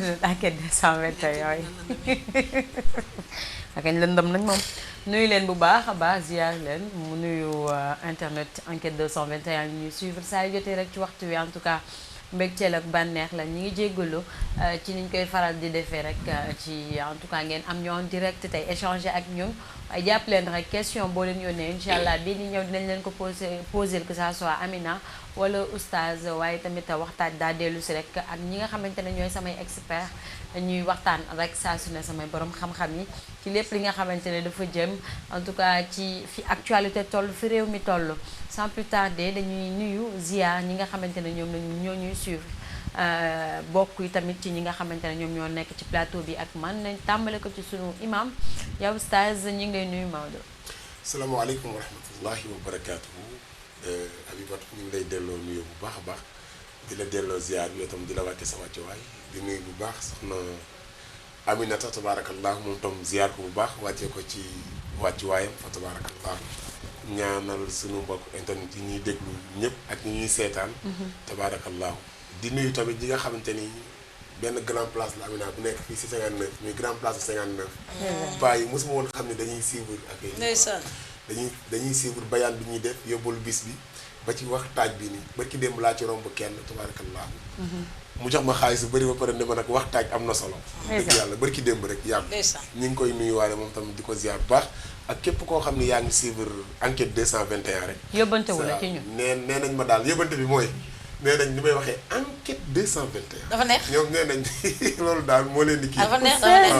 internet enquête 221 yooyu ak lëndëm nañ moom nuyu leen bu baax a baax ziar leen mu nuyu internet enquête 221 yi ñuy suivre saa yu jotee rek ci waxtu wi en tout cas mbégteel ak bànneex la ñi ngi jéggalu ci niñ koy faral di defee rek ci en tout cas ngeen am ñoo en direct tey échanger ak ñun waaye jàpp leen rek question boo leen yónnee incha allah bii di ñëw dinañ leen ko poser que ça soit Amina wala oustaz waaye tamit waxtaan daa dellu si rek ak ñi nga xamante ne ñooy samay expert ñuy waxtaan rek saa su ne samay borom xam-xam yi ci lépp li nga xamante ne dafa jëm en tout cas ci fi actualité toll fi réew mi toll sans plus tarder dañuy nuyu ziar ñi nga xamante ne ñoom lañu ñoo ñuy suivre bokk yi tamit ci ñi nga xamante ne ñoom ñoo nekk ci plateau bi ak man nañ tàmbale ko ci sunu imam yow oustaz ñu ngi lay nuyu Maodo. salaamaaleykum wa rahmatullahi wa barakaatuhu. Habibatu ñu ngi lay delloo nuyu bu baax a baax di la delloo ziar bi itam di la wàcce sa wàccuwaay di nuyu bu baax soxna Aminata tabaarakallah moom tam ziar ko bu baax wàccee ko ci wàccuwaayam fa tabaarakallah ñaanal sunu mbokk internet yi ñuy déglu ñëpp ak ñi ñuy seetaan. tabaarakallah di nuyu tamit ñi nga xamante ni benn grand place la Amina bu nekk fii si 59 muy grand place bu 59. paa yi mosuma woon xam ne dañuy suivre ak ndeysaan dañuy suivre bayaan bi ñuy def yóbbul bis bi ba ci wax taaj bi nii ba ci démb laa ci romb kenn tabaarakallah mu jox ma xaalis bu bëri ba pare ne ma nag wax taaj am na solo. dëgg yàlla bari ki démb rek yàgg. ñu ngi koy nuyuwaale moom tamit di ko ziar bu baax ak képp koo xam ne yaa ngi suivre enquête 221 rek. yóbbante wu la ci ñun nee nañ ma daal yóbbante bi mooy. nee nañ ni may waxee enquête 221. dafa neex ñoom nee nañ loolu daal moo leen di kii. dafa neex dafa neex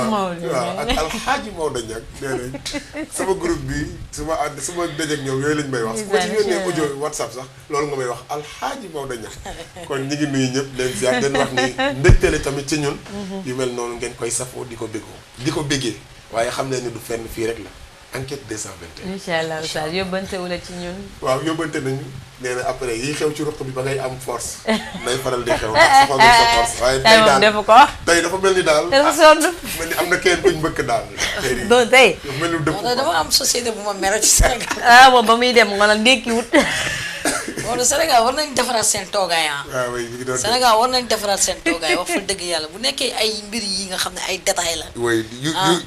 waaw ak alxaaji Maodo Niang nee nañ sama groupe bi su ma dajeeg ñoom yooyu lañ may wax. su ma ci yónnee audio WhatsApp sax loolu nga may wax alxaaji Maodo Niang. kon ñi ngi nuyu ñëpp leen ziar den wax ni mbégteele tamit ci ñun. yu mel noonu ngeen koy safoo di ko béggee waaye xam leen ni du fenn fii rek la enquête 221. incha allah oustaz yóbbante wu la ci ñun. waaw yóbbante nañu. nee na après yi xew ci ruq bi ba ngay am force nay faral di xew ndax sa force waaye tey daal defu ko tey dafa mel ni daal dafa sonn mel ni am na kenn kuñ mbëkk daal doo tey mel ni dëpp dafa am société bu ma mere ci Sénégal moom ba muy dem nga la ndékki wut wala Sénégal war nañ defaraat seen toogaay waaw oui mi ngi doon Sénégal war nañ defaraat seen toogaay wax fa dëgg yàlla bu nekkee ay mbir yi nga xam ne ay détails la oui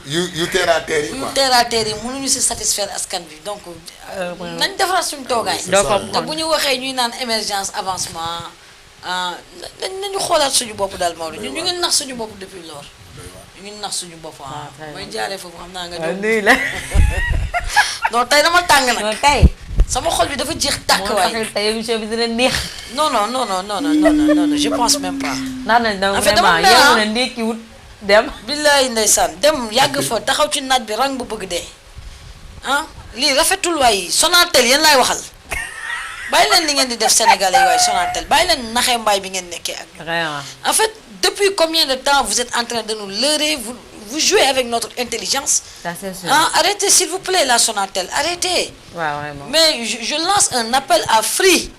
yu terre à terre yi yu terre à terre yi mënuñu si satisfaire askan bi donc nañ defaraat suñu toogaay te bu ñu waxee ñuy naan émergence avancement nañu xoolaat suñu bopp daal Maodo ñun ñu ngi nax suñu bopp depuis lors ñu ngi nax suñu bopp mooy jaaree foofu xam naa nga nuyu la non tey dama tàng nag non tey sama xol bi dafa jeex tàkk waay tey émission bi dina neex non je pense même pas ndax nañ en fait vraiment dama yow na ndékki wut dem billaay ndeysaan dem yàgg fa taxaw ci naaj bi rang bu bëgg dee lii rafetul waay Sonatel yéen laay waxal bàyyi leen li ngeen di def sénégalais yi waaye Sonatel bàyyi leen naxee mbaay bi ngeen nekkee ak en fait depuis combien de temps vous êtes en train de nous leurrer vous jouez avec notre intelligence. Ça, c'est sûr. Arrêtez s'il vous plaît la Sonatel arrêtez. Ouais, vraiment. Mais je lance un appel à Free.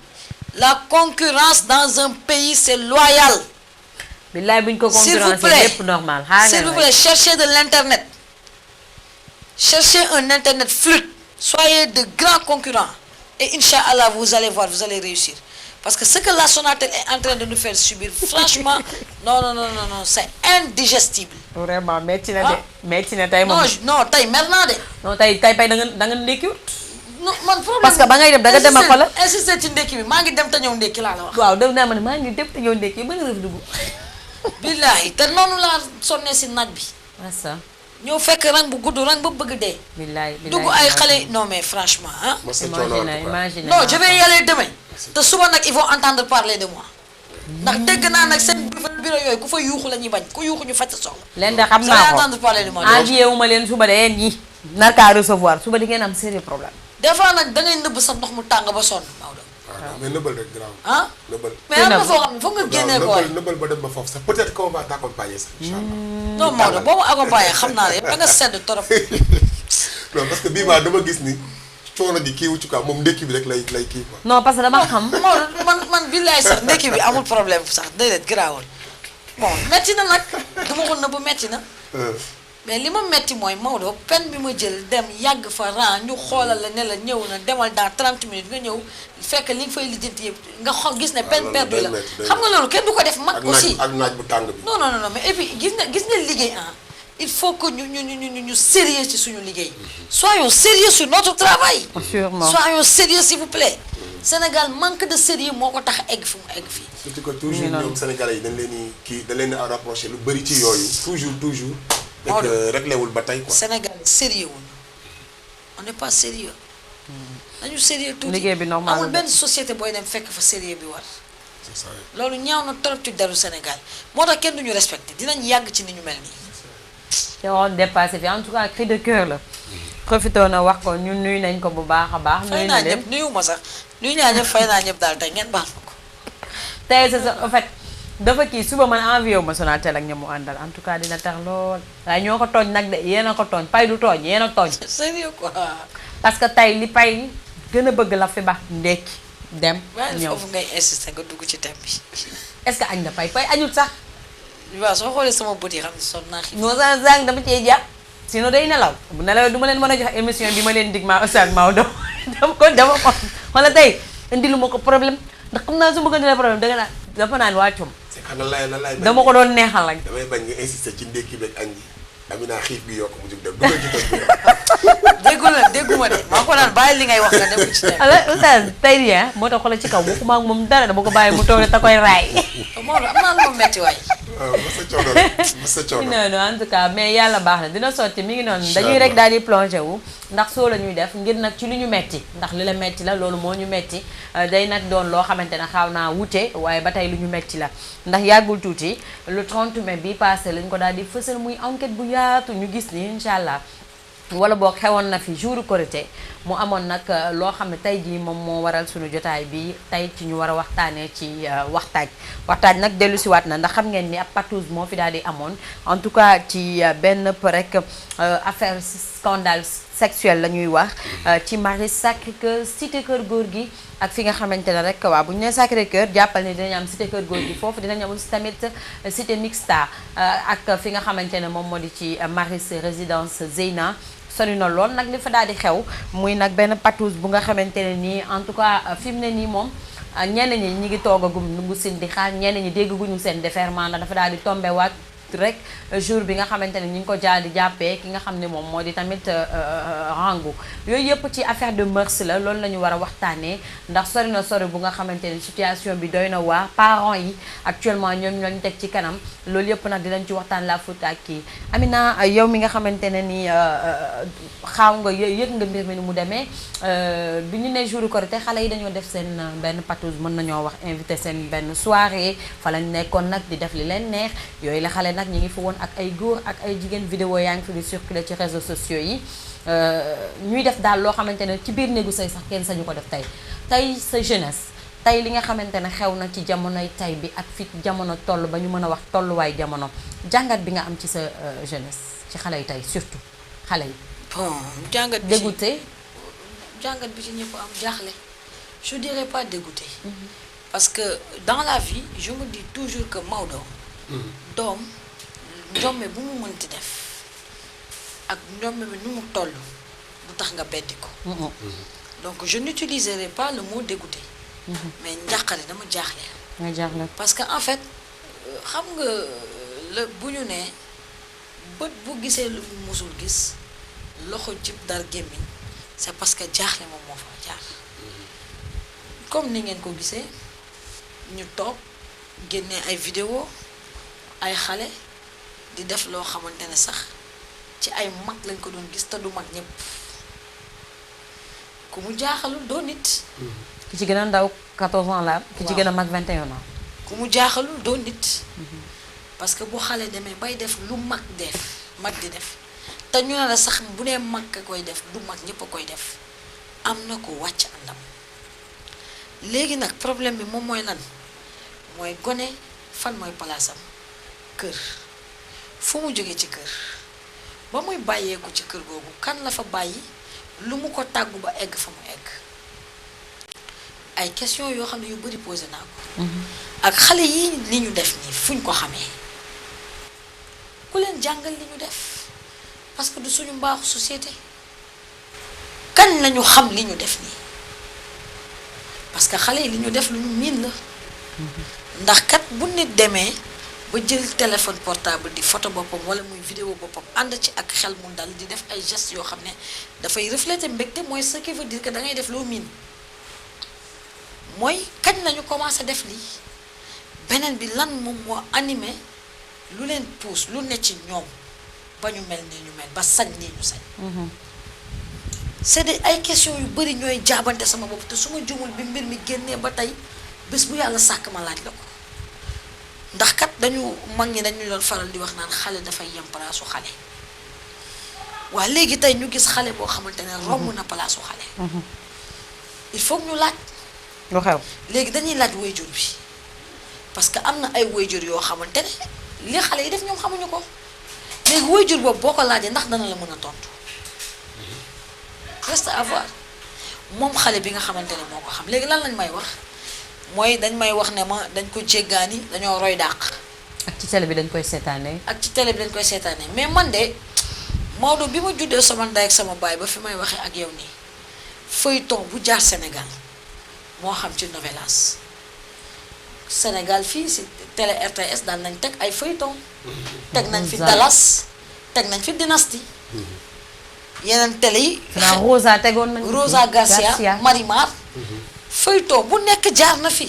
La concurrence dans un pays c'est loyal. Billaay buñ ko S'il vous concurrencer plaît. lépp normal. S'il vous plaît, cherchez de l'internet. Cherchez un internet fluide. Soyez de grands concurrents. Et Inch'Allah, vous allez voir, vous allez réussir. Parce que ce que la Sonatel est en train de nous faire subir, franchement, non, c'est indigestible. Vraiment metti na de. metti na tey moom. Non, tey mer naa de. non tey pay da nga ndékki wut. Non, man problème. Parce que ba ngay dem da nga dem ak xoolal. insister ci ndekki bi maa ngi dem te ñëw ndekki laa la wax. waaw dem naa ma ne maa ngi dem te ñëw ndékki ba nga rëf dugg. Billaahi te noonu laa sonnee si naaj bi. masa ñëw fekk rang bu gudd rang ba bëgg dee. billaay dugg ay xale non mais franchement ah. imagine non je vais y aller demain. te suba nag ils vont entendre parler de moi. ndax dégg naa nag seen bureau yooyu ku fa yuuxu la ñuy bañ ku yuuxu ñu faj sa soxla. leen de xam vous naa allez ko entendre parler de moi. envié wu ma leen suba de yéen ñi. nar kaa recevoir suba di ngeen am sérieux problème. des fois nag da ngay nëbb sa ndox mu tàng ba sonn Maodo. waaw mais nëbbal rek grave. ah nëbbal. mais am na foo xam ne foog nga génnee ko waay. nëbbal ba dem ba foofu sax peut-être qu'on va t'accompagner sax incha allah. non Maodo boo ma accompagné xam naa ne da nga sedd torop. non parce que bii maa dama gis ni coono gi kii wu ci quoi moom ndekki bi rek lay kii quoi. non parce que dama xam. Maodo man billaay sax ndekki bi amul problème sax déedéet garaawul bon metti na nag dama ko nëbb metti na. mais li ma metti mooy Maodo peine bi ma jël dem yàgg fa ran ñu xoolal la ne la ñëw na demal dans 30 minutes nga ñëw fekk li nga fay lijjanti yëpp nga xool gis ne peine perdue la xam nga loolu kenn du ko def mag aussi ak naaj bu tàng bi. non mais et puis gis nga liggéey il faut que ñu sérieux ci suñu liggéey soyons sérieux sur notre travail. Sûrement. Soyons sérieux s'il vous plaît. Sénégal manque de sérieux moo ko tax egg fi mu egg fii. surtout que toujours ñoom Sénégalais yi dañ leen di rapproché lu bëri ci yooyu toujours. et que réglé wul ba tey quoi. Sénégal sérieux wul on n'est pas sérieux. dañu sérieux tuuti liggéey bi normal amul benn société booy dem fekk fa sérieux bi war. c'est ça. loolu ñaaw na trop ci deru Sénégal moo tax kenn duñu respecté dinañ yàgg ci ni ñu mel nii. te waroon dépassé fi en tout cas cri de cœur la. profité na wax ko ñun nuyu nañ ko bu baax a baax. fay naa ñëpp nuyu ma sax nuyu naa ñëpp fay naa ñëpp daal tey ngeen baal ma ko. tey c'est ça en fait dafa kii suba man envié wu ma Sonatel ak ña mu àndal en tout cas dina tax lool. waaye ñoo ko tooñ nag de yéen a ko tooñ pay du tooñ yéen a tooñ. sérieux quoi. parce que tey li pay gën a bëgg la fi ba ndekki dem. ñëw foofu ngay insister nga dugg ci thème bi. est-ce que añ na pay añul sax. waaw soo xoolee sama bët yi xam ne sonn naa xiif. non sànq dama cee jàpp sinon day nelaw bu nelawee du ma leen mën a jox émission bi ma leen dig maa Oustaz Maodo dama ko wala tey indilu ma ko problème ndax xam naa su ma ko indilee problème danga naan dafa naan wàccum. c'est que lan laay dama ko doon neexal rek. damay bañ nga insister ci ndékki beeg añ gi Amina xiif bi yokk mu jug dem dugal ci tëj bi. dégguma de maa ko naan bàyyi li ngay wax nga dem ci thème. alors Oustaz tey rien moo tax xoolal ci kaw waxuma ak moom dara dama ko bàyyi mu toog rek ta koy raay. Maodo am naa lu ma metti waay. waaw masa coono noonu en tout cas mais yàlla baax na dina sotti mi ngi noonu dañuy rek daal di plongé wu ndax soo la ñuy def ngir nag ci li ñu metti ndax li la metti la loolu moo ñu metti day nag doon loo xamante ne xaaw naa wute waaye ba tey lu ñu metti la ndax yàggul tuuti le 30 mai bi passé lañ ko daal di fësal muy enquête bu yaatu ñu gis ni incha allah wala boog xewoon na fi jour Korité mu amoon nag loo xam ne tey jii moom moo waral suñu jotaay bi tey ci ñu war a waxtaanee ci waxtaaj nag dellu siwaat na ndax xam ngeen ni ab patouze moo fi daal di amoon en tout cas ci benn rek affaire scandale sexuel la ñuy wax ci Maris Sacré-Cœur cité kër góor gi ak fi nga xamante ne rek waaw bu ñu nee Sacré-Cœur jàppal ni dinañ am cité kër góor gi foofu dinañ am aussi tamit cité mixta ak fi nga xamante ne moom moo di ci Maris résidence Zeyna sori na lool nag li fa daal di xew muy nag benn patouze bu nga xamante ne nii en tout cas fi mu ne nii moom ñenn ñi ñi ngi toogagum nungu sin di xaar ñenn ñi dégguñu seen déferment ndax dafa daal di tombé waat rek jour bi nga xamante ne ñu ngi ko jaar di jàppee ki nga xam ne moom moo di tamit rangu yooyu yëpp ci affaire de mœurs la loolu la ñu war a waxtaanee ndax sori na sori bu nga xamante ne situation bi doy na waar parents yi actuellement ñoom ñoo ñu teg ci kanam loolu yëpp nag dinañ ci waxtaan la foot ak kii Amina yow mi nga xamante ne ni xaaw nga yëg nga mbir mi ni mu demee bi ñu ne jour Korité xale yi dañoo def seen benn patouze mën nañoo wax invité seen benn soirée fa lañ nekkoon nag di def li leen neex yooyu la xale nag ñi ngi fi woon ak ay góor ak ay jigéen vidéo yaa ngi fi di circuler ci réseaux sociaux yi ñuy def daal loo xamante ne ci biir néegu say sax kenn sañu ko def tey sa jeunesse tey li nga xamante ne xew na ci jamonoy tay bi ak fi jamono toll ba ñu mën a wax tolluwaay jamono jàngat bi nga am ci sa jeunesse ci xale yi tey surtout xale yi. bon jàngat bi dégoûté. jàngat bi ci ñëpp am jaaxle je dirais pas dégoûté. parce que dans la vie je me dis toujours que Maodo. doom njombe bu mu mënti def ak njombe bi nu mu toll du tax nga beddi ko. donc je n'utiliserai pas le mot dégoûté. mais njàqare dama jaaxle. nga jaaxle parce que en fait xam nga la bu ñu nee bët bu gisee lu mu musul gis loxo jib dar gémmiñ c'est parce que jaaxle moom moo fa jaar comme ni ngeen ko gisee ñu toog génnee ay vidéo ay xale di def loo xamante ne sax ci ay mag lañ ko doon gis te du mag ñëpp ku mu jaaxalul doo nit. ki ci gën a ndaw 14 ans la ki ci gën a mag 21 ans. ku mu jaaxalul doo nit. parce que bu xale demee bay def lu mag di def te ñu ne la sax bu dee mag a koy def du mag ñëpp a koy def am na ko wàcc àndam léegi nag problème bi moom mooy lan mooy gone fan mooy palaasam kër fu mu jóge ci kër ba muy bàyyeeku ci kër googu kan la fa bàyyi lu mu ko tàggu ba egg fa mu egg ay question yoo xam ne yu bari posé naa ko ak xale yi li ñu def nii fuñ ko xamee ku leen jàngal li ñu def parce que du suñu mbaaxu société. kañ lañu xam li ñu def nii parce que xale yi li ñu def lu ñu miin la ndax kat bu nit demee ba jël téléphone portable di photo boppam wala muy vidéo boppam ànd ci ak xel mu dal di def ay gestes yoo xam ne dafay refléter mbégte mooy ce qui veut dire que da ngay def loo miin mooy kañ lañu commencé def lii beneen bi lan moom moo animé lu leen pousse lu ne ci ñoom ba ñu mel ni ñu mel ba sañ nii ñu sañ c'est des ay questions yu bari ñooy jaabante sama bopp te su ma jumul bi mbir mi génnee ba tey bés bu yàlla sàkk ma laaj la ko ndax kat dañu mag ñi dañu doon faral di wax naan xale dafay yem palaasu xale waa léegi tey ñu gis xale boo xamante ne romb na palaasu xale il faut que ñu laaj lu xew léegi dañuy laaj waajur bi parce que am na ay waajur yoo xamante ne li xale yi def ñoom xamuñu ko léegi waajur boobu boo ko laajee ndax dana la mën a tontu reste à voir moom xale bi nga xamante ne moo ko xam léegi lan lañ may wax mooy dañ may wax ne ma dañ ko jéggaani dañoo roy dàq. ak ci télé bi dañ koy seetaanee. ak ci télé bi dañ koy seetaanee mais man de Maodo bi ma juddee sama ndey ak sama baay ba fi may waxee ak yow nii feuilleton bu jaar Sénégal moo xam ci novelas Sénégal fii si télé RTS daan nañ teg ay feuilleton. teg nañ fi Dallas teg nañ fi Dynastie. yeneen télé yi. Rosa tegoon nañu Rosa Garcia Marimar. feuilleton bu nekk jaar na fi.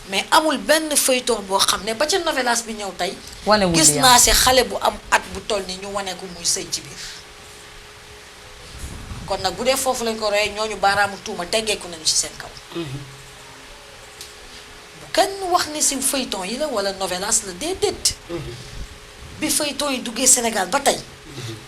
mais amul benn feuilleton boo xam ne ba ca novelas bi ñëw tey. gis naa si xale bu am at bu toll ni ñu wane ko muy sëy ci biir. kon nag bu dee foofu lañ ko royee ñooñu baaraamu tuuma teggeeku nañu ci seen kaw. bu kenn wax ne si feuilleton yi la wala novelas la déedéet. bi feuilleton yi duggee Sénégal ba tey.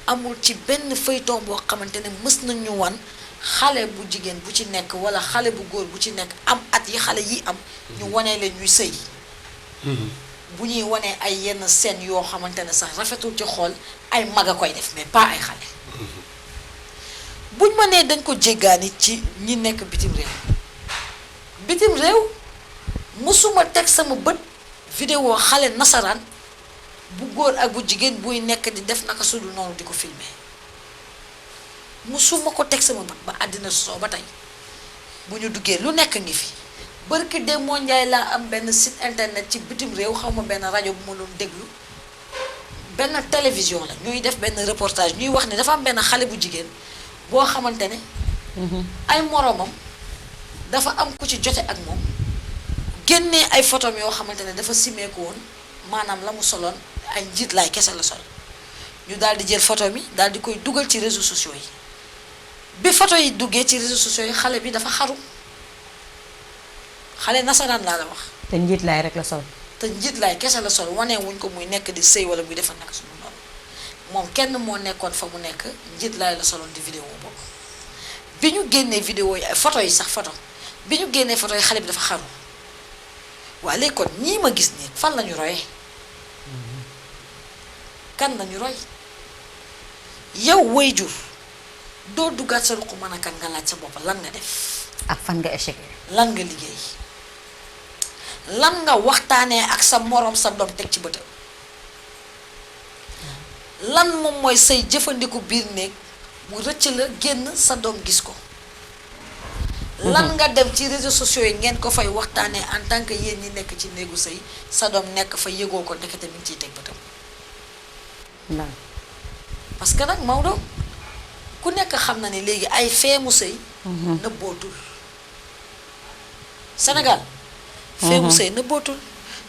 amul ci benn feuilleton boo xamante ne mës nañu wan. xale bu jigéen bu ci nekk wala xale bu góor bu ci nekk am at yi xale yi am ñu wanee leen ñuy sëy bu ñuy wanee ay yenn scène yoo xamante ne sax rafetul ci xool ay mag a koy def mais pas ay xale buñ ma nee dañ ko jéggaani ci ñi nekk bitim réew mësuma teg sama bët vidéo xale nasaraan bu góor ak bu jigéen buy nekk di def naka sudul noonu di ko filmer musuma ko teg sama bët ba àddina soo ba tey bu ñu duggee lu nekk ngi fi barki de moo njaay laa am benn site internet ci bitim réew xaw ma benn rajo bu ma doon déglu benn télévision la ñuy def benn reportage ñuy wax ne dafa am benn xale bu jigéen boo xamante ne ay moromam dafa am ku ci jote ak moom génnee ay photom yoo xamante ne dafa simeeku woon maanaam la mu soloon ay njiit laay kese la sol ñu daal di jël photo mi daal di koy dugal ci réseaux sociaux yi bi photo yi duggee ci réseaux sociaux yi xale bi dafa xaru xale nasaraan laa la wax. te njiit laay rek la sol. te njiit laay kese la sol wane wuñ ko muy nekk di sëy wala muy defal naka suñu noonu moom kenn moo nekkoon fa mu nekk njiit laay la soloon di vidéo boobu bi ñu génnee vidéo yi photo yi sax photo bi ñu génnee photo yi xale bi dafa xaru waaye léegi kon ñii ma gis nii fan lañu royee kan lañu roy yow waajur doo duggaat sa ruq mën a kan nga laaj sa bopp lan nga def. ak fan nga échec. lan nga liggéey lan nga waxtaanee ak sa moroom sa doom teg ci bëtam lan moom mooy say jëfandiku biir néeg mu rëcc la génn sa doom gis ko. lan nga dem ci réseaux sociaux yi ngeen ko fay waxtaanee en tant que yéen ñi nekk ci néegu sëy sa doom nekk fa yëgoo ko ndekete mi ngi ciy teg bëtam. parce que nag Maodo ku nekk xam na ni léegi ay feemu sëy nëbbootul Sénégal feemu sëy nëbbootul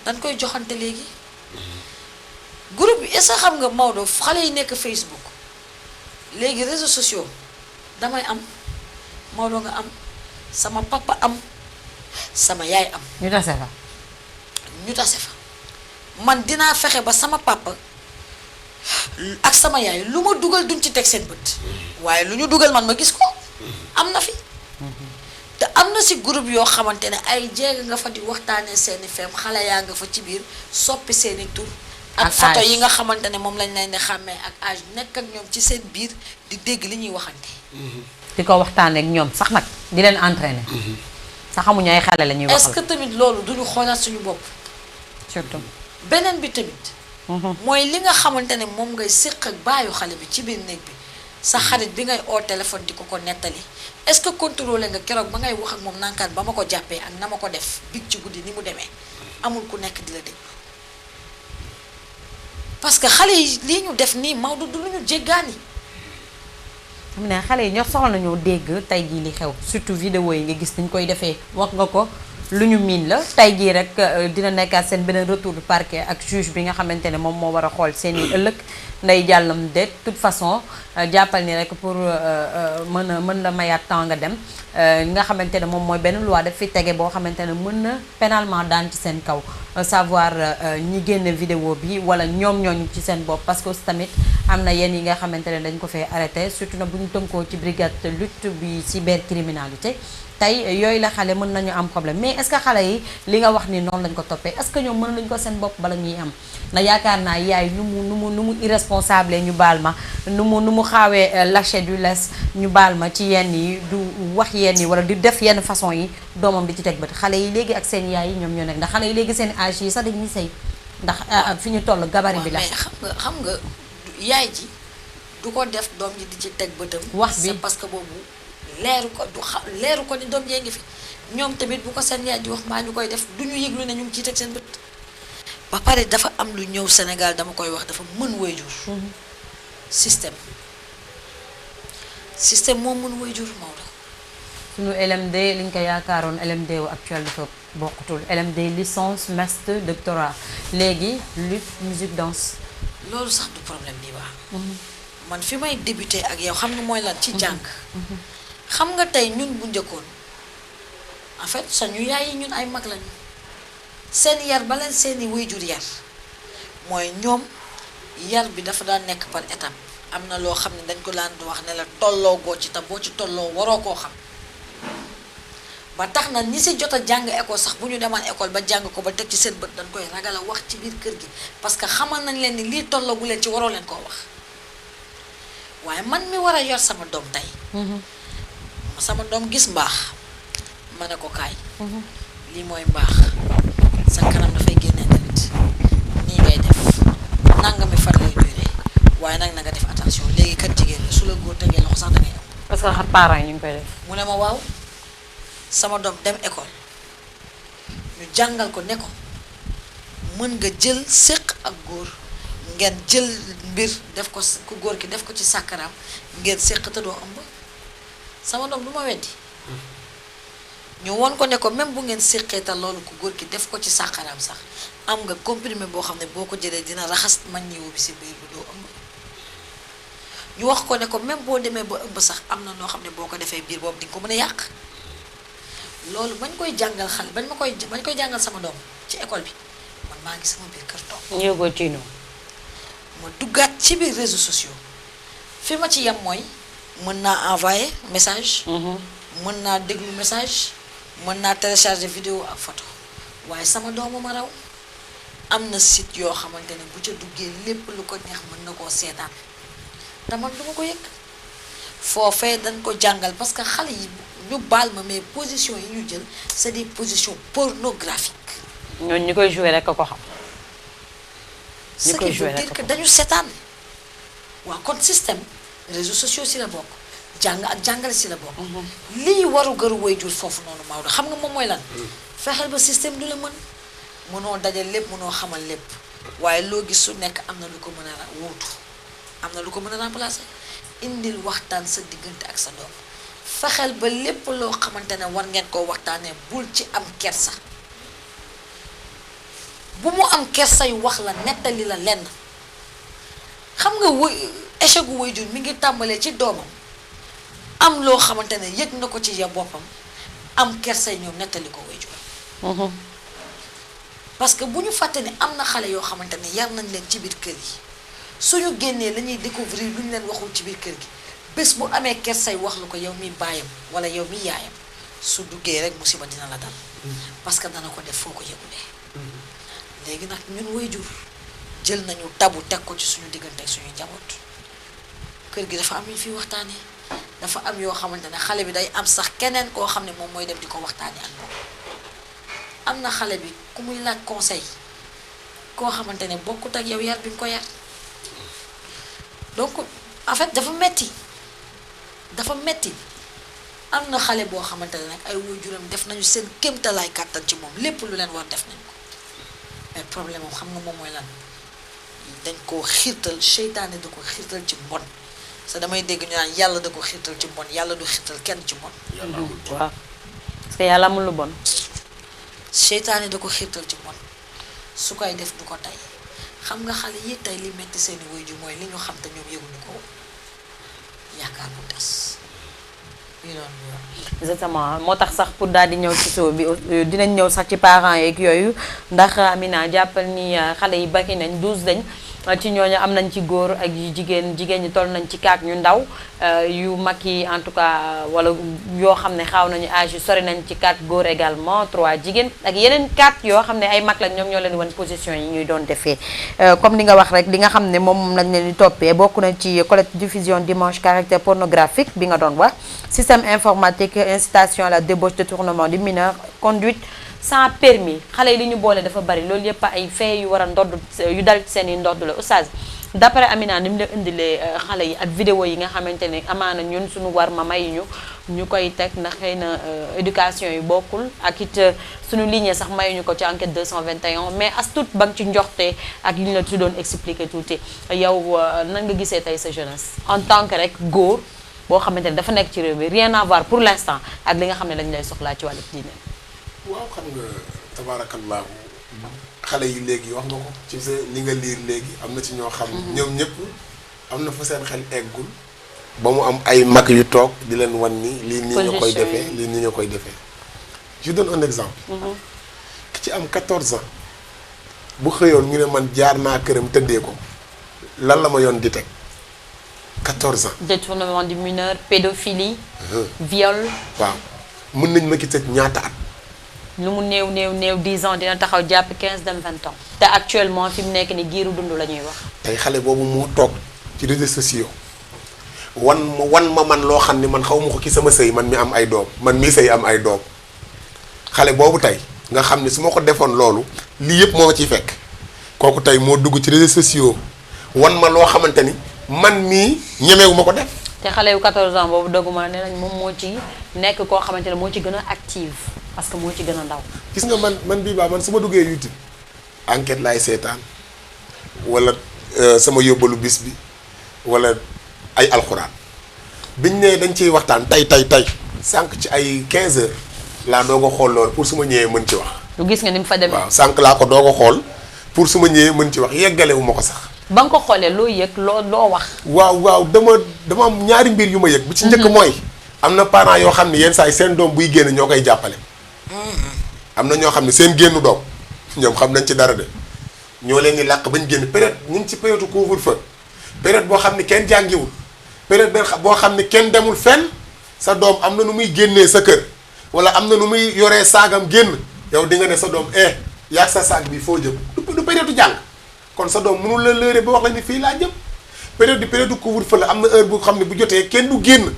dañ koy joxante léegi groupe bi est-ce que xam nga Maodo xale yi nekk Facebook léegi réseaux sociaux damay am Maodo nga am sama papa am sama yaay am ñu tase fa man dinaa fexe ba sama papa ak sama yaay lu ma dugal duñ ci teg seen bët waaye lu ñu dugal man ma gis ko am na fi te am na si groupe yoo xamante ne ay jéeg nga fa di waxtaanee seeni feem xale yaa nga fa ci biir soppi seeni tur ak photo yi nga xamante ne moom lañ leen di xàmmee ak âge nekk ak ñoom ci seen biir di dégg li ñuy waxante di ko waxtaanee ak ñoom sax nag di leen entraîner sax xamuñu ay xale la ñuy waxal. est-ce que tamit loolu duñu xoolaat suñu bopp surtout beneen bi tamit mooy li nga xamante ne moom ngay séq ak baayu xale bi ci biir néeg bi sa xarit bi ngay oo téléphone di ko nettali est-ce que contrôlé nga keroog ba ngay wax ak moom nankaan ba ma ko jàppee ak na ma ko def big ci guddi ni mu demee amul ku nekk di la dégg parce que xale yi lii ñu def nii Maodo du lu ñu jéggaani. xam ne xale yi ñoo soxla nañoo dégg tey jii li xew surtout vidéo yi nga gis niñ koy defee wax nga ko lu ñu miin la tey jii rek dina nekkaat seen beneen retour de parquet ak juge bi nga xamante ne moom moo war a xool seen i ëllëg nday jàllam de toute façon jàppal ni rek pour mën la mayaat temps nga dem nga xamante ne moom mooy benn loi daf fi tege boo xamante ne mën na pénalement daan ci seen kaw savoir ñi génne vidéo bi wala ñoom ñooñu ci seen bopp parce que aussi tamit am na yenn yi nga xamante ne dañ ko fee arrêté surtout na bu ñu tënkoo ci brigade lutte bi cybercriminalité tey yooyu la xale mën nañu am problème mais est-ce que xale yi li nga wax ni noonu lañ ko toppee est-ce que ñoom mën nañu ko seen bopp bala ñuy am na yaakaar naa yaay nu mu irresponsable ñu baal ma nu mu xaawee lâcher du lest ñu baal ma ci yenn yi du wax yenn yi wala di def yenn façon yi doomam di ci teg bët xale yi léegi ak seen yaay yi ñoom ñoo nekk ndax xale yi léegi seen âge yi sax dañuy sëy ndax fi ñu toll gabari bi la mais xam nga yaay ji du ko def doom ji di ci teg bëtam wax bi c'est parce que boobu leeru ko ni doom jee ngi fi ñoom tamit bu ko seen yaay di wax maa ñu koy def du ñu yëglu ne ñu ngi ciy teg seen bët ba pare dafa am lu ñëw Sénégal dama koy wax dafa mën waajur système moo mën waajur Maodo suñu LMD li ñu ko yaakaaroon LMD wu actuel dafa bokkutul LMD licence master doctorat léegi lutte musique danse loolu sax du problème bi baax man fi may débuté ak yow xam nga mooy lan ci jàng xam nga tey ñun bu njëkkoon en fait sañu yaay yi ñun ay mag lañu seen yar ba leen seeni waajur yar mooy ñoom yar bi dafa daan nekk par étape am na loo xam ne dañ ko daan wax ne la tolloo goo ci te boo ci tolloo waroo koo xam ba tax na ñi si jot a jàng école sax bu ñu demaan école ba jàng ko ba teg ci seen bët dañ koy ragal a wax ci biir kër gi parce que xamal nañ leen ni lii tolloogu leen ci waroo leen koo wax waaye man mi war a yor sama doom tey sama doom gis mbaax ma ne ko kaay lii mooy mbaax sa kanam dafay génne deret nii ngay def nangami fan lay duré waaye nag na nga def attention léegi kat jigéen la su la góor tegee loxo sax da ngay am parce que parents yi ñu ngi koy def mu ne ma waaw sama doom dem école ñu jàngal ko ne ko mën nga jël séq ak góor ngeen jël mbir def ko ku góor ki def ko ci sàkkaraam ngeen séq te doo ëmb sama doom du ma weddi ñu won ko ne ko même bu ngeen séqee te loolu ku góor ki def ko ci sàkkaraam sax am nga comprimé boo xam ne boo ko jëlee dina raxas man ñiwu bi si biir bi doo ëmb ñu wax ko ne ko même boo demee ba ëmb sax am na noo xam ne boo ko defee biir boobu di nga ko mën a yàq loolu bañ koy jàngal xale bañ koy jàngal sama doom ci école bi man maa ngi sama biir kër toog ñëwagoo ci ñoom ma duggaat ci biir réseaux sociaux fi ma ci yem mooy mën naa envoyer message mën naa déglu message mën naa télécharger vidéo ak photo waaye sama doomu ma raw am na site yoo xamante ne bu ca duggee lépp lu ko neex mën na koo seetaan te man du ma ko yëg foofee dañ ko jàngal parce que xale yi ñu baal ma mais position yi ñu jël c'est des positions pornographiques. ñooñu ñu koy jouer rek a ko xam. ce qui veut dire que dañu seetaan waaw kon système réseaux sociaux si la bokk jàng ak jàngale si la bokk. lii waru gëru waajur foofu noonu Maodo xam nga moom mooy lan. fexeel ba système du la mën mënoo dajal lépp mënoo xamal lépp waaye loo gis su nekk am na lu ko mën a wuutu am na lu ko mën a remplacer indil waxtaan sa diggante ak sa doom fexeel ba lépp loo xamante ne war ngeen koo waxtaanee bul ci am kersa bu mu am kersa yu wax la nettali la lenn xam nga échec gu waajur mi ngi tàmbalee ci doomam am loo xamante ne yëg na ko ci ya boppam am kersa yi ñëw nettali ko waajur parce que bu ñu fàtte ne am na xale yoo xamante ne yar nañ leen ci biir kër yi suñu génnee la ñuy découvrir lu ñu leen waxul ci biir kër gi bés bu amee kersay wax lu ko yow mi baayam wala yow mi yaayam su duggee rek musiba dina la dal parce que dana ko def foo ko yëgulee léegi nag ñun waajur jël nañu tabu teg ko ci suñu diggante ak suñu njaboot kër gi dafa am yu fi waxtaanee dafa am yoo xamante ne xale bi day am sax keneen koo xam ne moom mooy dem di ko waxtaanee ak moom am na xale bi ku muy laaj conseil koo xamante ne bokkut ak yow yar bi nga ko yar donc en fait dafa metti am na xale boo xamante ne nag ay waajuram def nañu seen kéemtalaay kàttan ci moom lépp lu leen war def nañ ko mais problème moom xam nga moom mooy lan dañ koo xiirtal seytaane da ko xiirtal ci mbon sa damay dégg ñu naan yàlla da ko xiirtal ci mbon yàlla du xiirtal kenn ci mbon waaw parce que yàlla amul lu bon. seytaane da ko xiirtal ci mbon su koy def du ko tey xam nga xale yi tey li metti seeni waajur mooy li ñu xam te ñoom yëguñu ko yaakaar bu tas exactement moo tax sax pour daal di ñëw ci soo bi dinañ ñëw sax ci parents yeeg yooyu ndax Amina jàppal ni xale yi bari nañ 12 lañ ci ñooñu am nañ ci góor ak yu jigéen ñi toll nañ ci 4 ñu ndaw yu mag yi en tout cas wala yoo xam ne xaaw nañu âge yu sori nañ ci 4 góor également 3 jigéen ak yeneen 4 yoo xam ne ay mag lañ ñoom ñoo leen wan position yi ñuy doon defee comme li nga wax rek li nga xam ne moom lañ leen di toppee bokk na ci collecte diffusion dimanche caractère pornographique bi nga doon wax système informatique incitation à la débauche détournement du mineur conduite sans permis xale yi li ñu boole dafa bari loolu yëpp ay fee yu war a ndodd yu dal ci seen i ndodd la oustaz d'après Amina ni mu la indilee xale yi ak vidéo yi nga xamante ne amaana ñun suñu war ma may ñu koy teg ndax xëy na éducation yi bokkul ak it suñu ligne sax mayuñu ko ci enquête 221 mais as tuut ba nga ci njoxte ak li ñu la ci doon expliquer tuuti yow nan nga gisee tey sa jeunesse en tant que rek góor boo xamante ne dafa nekk ci réew mi rien à voir pour l'instant ak li nga xam ne lañ lay soxlaa ci wàllu diine. waaw xam nga tabaarakallaahu xale yi léegi wax nga ko ci sa li nga liir léegi am na ci ñoo xam ñoom ñëpp am na fu seen xel eggul ba mu am ay mag yu toog di leen wan ni lii nii nga koy defee lii nii nga koy defee je donne un exemple ki ci am 14 ans bu xëyoon ñu ne man jaar naa këram tëddee ko lan la ma yoon di teg 14 ans détournement du mineur pédophilie viol waaw mën nañ ma ki tëj ñaata at lu mu néew 10 ans dina taxaw jàpp 15 dem 20 ans te actuellement fi mu nekk ni giiru dund la ñuy wax tey xale boobu moo toog ci réseaux sociaux wan ma man loo xam ni man xaw ma ko ki sama sëy man mi am ay doom man mii sëy am ay doom xale boobu tey nga xam ni su ma ko defoon loolu lii yëpp moo ciy fekk kooku tey moo dugg ci réseaux sociaux wan ma loo xamante ni man mii ñemewu ma ko def te xale yu 14 ans boobu dëgguma ne nañ moom moo ci nekk koo xamante ne moo ci gën a active parce que moo ci gën a ndaw gis nga man bii baa man su ma duggee YouTube enquête laay seetaan wala sama yóbbalu bis bi wala ay alxuraan biñ ne dañ ciy waxtaan tey sànq ci ay 15 heures laa doog a xool loolu pour su ma ñëwee mën ci wax. lu gis nga ni mu fa demee. waaw sànq laa ko doog a xool pour su ma ñëwee mën ci wax yeggale wu ma ko sax. ba nga ko xoolee loo yëg loo wax. waaw dama am ñaari mbir yu ma yëg. bu ci njëkk mooy. am na parents yoo xam ne yenn saa yi seen doom buy génn ñoo koy jàppale. am na ñoo xam ne seen génnu doom ñoom xam nañ ci dara de ñoo leen di làq bañ génn période ñu ngi ci période couvre-feu période boo xam ne kenn jàngiwul période boo xam ne kenn demul fenn sa doom am na nu muy génnee sa kër wala am na nu muy yoree saagam génn yow di nga ne sa doom yaag sa saag bi foo jëm du période jàng kon sa doom mënul la lëre ba wax la ni fii laa jëm période couvre-feu la am na heure bu xam ne bu jotee kenn du génn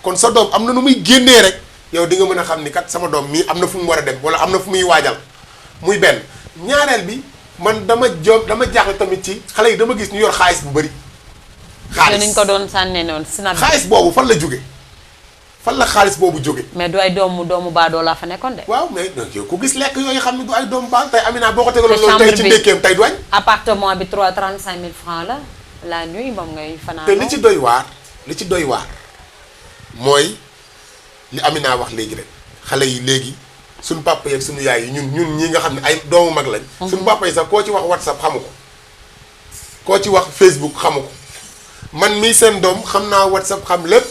kon sa doom am na nu muy génnee rek yow di nga mën a xam ni kat sama doom mii am na fu mu war a dem wala am na fu muy waajal muy benn ñaareel bi man dama jaaxle tamit ci xale yi dama gis ñu yor xaalis bu bëri. xaalis ni ñu ko doon sànnee noonu xaalis boobu fan la jóge fan la xaalis boobu jóge mais du ay doomu baadoo laa fa nekkoon de. waaw mais yow ku gis lekk yooyu xam ne du ay doomu baal tey Amina boo ko tegaloon loolu tey ci ndékkeem tey du añ. appartement bi 35 000 francs la nuit moom ngay fanaan. te li ci doy waar mooy li Amina wax léegi rek xale yi léegi suñu papa yeeg suñu yaay yi ñun ñi nga xam ne ay doomu mag lañ. suñu papa yi sax koo ci wax WhatsApp xamu ko koo ci wax Facebook xamu ko man mii seen doom xam naa WhatsApp xam lépp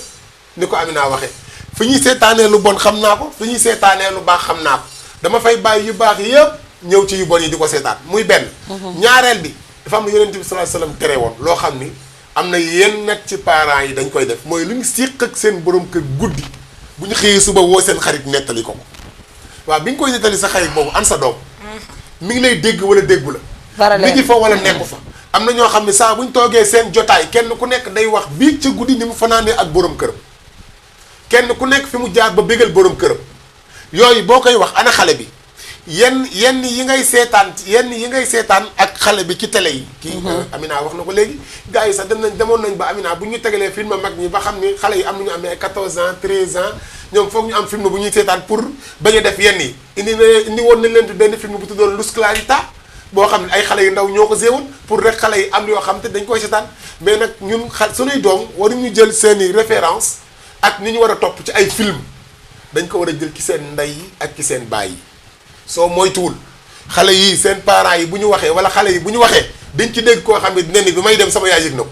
ni ko Amina waxee fi ñuy seetaanee lu bon xam naa ko fi ñuy seetaanee lu baax xam naa ko dama fay bàyyi yu baax yëpp ñëw ci yu bon yi di ko seetaan muy benn. ñaareel bi dafa am lu Yonent bi sallallahu alayhi wasallam tere woon loo xam ni am na yenn nag ci parents yi dañ koy def mooy lu ñu siq ak seen borom kër guddi bu ñu xëyee suba woo seen xarit nettali ko waaw bi nga koy nettali sa xarit boobu an sa doom mi ngi lay dégg wala déggu la. mi ngi fa wala nekku fa. am na ñoo xam ne saa bu ñu toogee seen jotaay kenn ku nekk day wax bii ca guddi ni mu fanaanee ak borom këram kenn ku nekk fi mu jaar ba bégal borom këram yooyu boo koy wax ana xale bi yenn yi ngay seetaan ak xale bi ci télé yi. kii Amina wax na ko léegi gars yi sax demoon nañ ba Amina bu ñu tegalee film mag ñi ba xam ni xale yi am nañu amee 14 ans 13 ans ñoom foog ñu am film bu ñuy seetaan pour bañ a def yenn yi. indi woon nañ leen benn film bu tuddoon Luz Clarita boo xam ne ay xale yu ndaw ñoo ko séewoon pour rek xale yi am yoo xam te dañ koy seetaan mais nag ñun sunuy doom waruñu jël seeni référence ak ni ñu war a topp ci ay film dañ ko war a jël ci seen ndey yi ak ci seen baay yi. soo moytuwul xale yii seen parents yi bu ñu waxee wala xale yi bu ñu waxee dañ ci dégg koo xam ne dina ni bi may dem sama yaay yëg na ko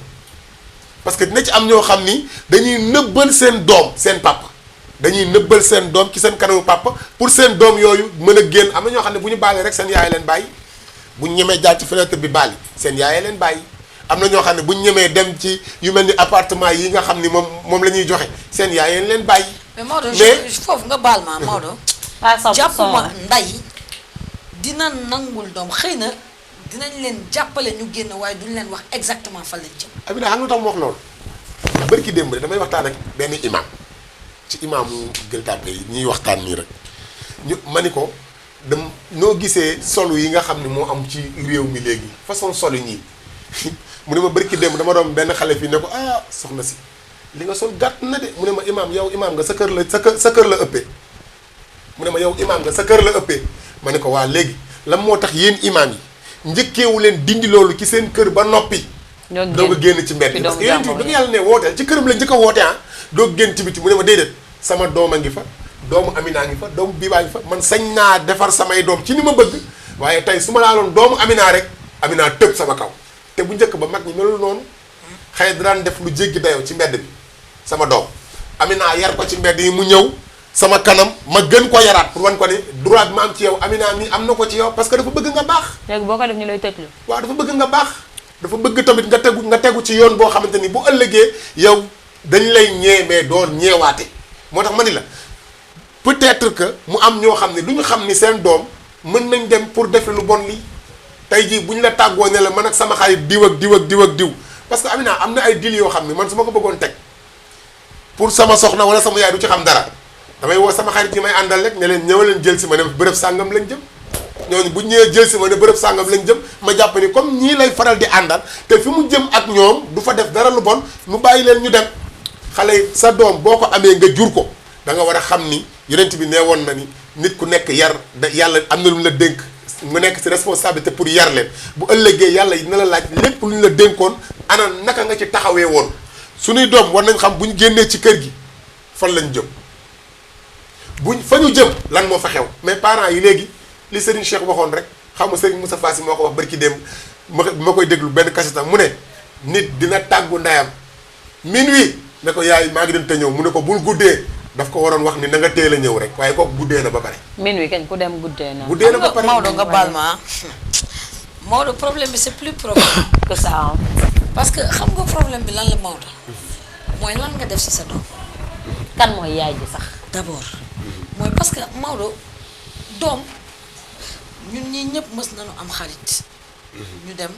parce que dina ci am ñoo xam ni dañuy nëbbal seen doom seen papa dañuy nëbbal seen doom ci seen kanamu papa pour seen doom yooyu mën a génn am na ñoo xam ne bu ñu baalee rek seen yaay leen bàyyi bu ñu ñemee jaar ci fenêtre bi baali seen yaay leen bàyyi am na ñoo xam ne bu ñu ñemee dem ci yu mel ni appartement yi nga xam ni moom la ñuy joxe seen yaay leen bàyyi. mais Maodo foofu nga baal ma Maodo. jàpp ma nday dina nangul doom xëy na dinañ leen jàppale ñu génn waaye duñ leen wax exactement fan lañ jëm. Amina xam nga tax mu wax loolu bërki démb rek damay waxtaan ak benn imam ci imaamu Gueule Tapée yi ñuy waxtaan nii rek ma ni ko noo gisee solo yi nga xam ne moo am ci réew mi léegi façon solo ñii mu ne ma bërki démb dama doon benn xale fii ne ko soxna si li nga sol gàtt na de mu ne ma imaam yow imaam nga sa kër la ëppee mu ne ma yow imaam nga sa kër la ëppee ma ne ko waa léegi lan moo tax yéen imaam yi njëkkeewu leen dindi loolu ci seen kër ba noppi doo nga génn ci mbedd parce que yéen bi da nga yàlla ne wooteel ci këram la njëkk a woote doo génn ci biti mu ne ma déedéet sama doom a ngi fa doomu Amina ngi fa doomu Biba ngi fa man sañ naa defar samay doom ci ni ma bëgg waaye tey su ma laaloon doomu Amina rek Amina tëb sama kaw te bu njëkk ba mag ñi melul noonu xëy daan def lu jéggi dayoo ci mbedd bi sama doom Amina yar ko ci mbedd yi mu ñëw sama kanam ma gën ko yaraat pour wan ko ne droit bi ma am ci yow Amina mi am na ko ci yow parce que dafa bëgg nga baax. léegi boo ko def ñu lay tëjlu. waaw dafa bëgg nga baax dafa bëgg tamit nga tegu ci yoon boo xamante ni bu ëllëgee yow dañ lay ñeemee doon ñeewaate moo tax ma ni la peut-être que mu am ñoo xam ne du ñu xam ni seen doom mën nañ dem pour def lu bon lii tey jii bu ñu la tàggoo ne la man ak sama xarit diw ak diw ak diw ak diw parce que Amina am na ay dil yoo xam ne man su ma ko bëggoon teg pour sama soxna wala sama yaay du ci xam dara. damay woo sama xarit yi may àndal rek ne leen ñëwaleen jël si ma ne bërëb sàngam lañ jëm ñooñu bu ñëwee jël si ma ne bërëb sàngam lañ jëm ma jàpp ni comme ñii lay faral di àndal te fi mu jëm ak ñoom du fa def dara lu bon mu bàyyi leen ñu dem xale yi sa doom boo ko amee nga jur ko da nga war a xam ni yonent bi nee woon na ni nit ku nekk yar da yàlla am na lu mu la dénk mu nekk si responsabilité pour yar leen bu ëllëgee yàlla dina la laaj lépp lu ñu la dénkoon ana naka nga ci taxawee woon suñuy doom war nañ xam bu ñu génnee ci kër gi fan lañ jëm buñ fa ñu jëm lan moo fa xew mais parents yi léegi li Serigne Cheikh waxoon rek xam nga Serigne Moussa Fassi moo ko wax barki démb ma koy déglu benn kasetam mu ne nit dina tàggu ndeyam minuit ne ko yaay maa ngi dem te ñëw mu ne ko bul guddee daf ko waroon wax ni na nga teel a ñëw rek waaye kooku guddee na ba pare. minuit kañ ku dem guddee na. guddee na ba pare Maodo nga baal ma Maodo problème bi c'est plus profond que ça parce que xam nga problème bi lan la Maodo mooy lan nga def ci sa doom. kan mooy yaay ji sax. d'abord mooy parce que Maodo doom ñun ñii ñëpp mës nañu am xarit. ñu dem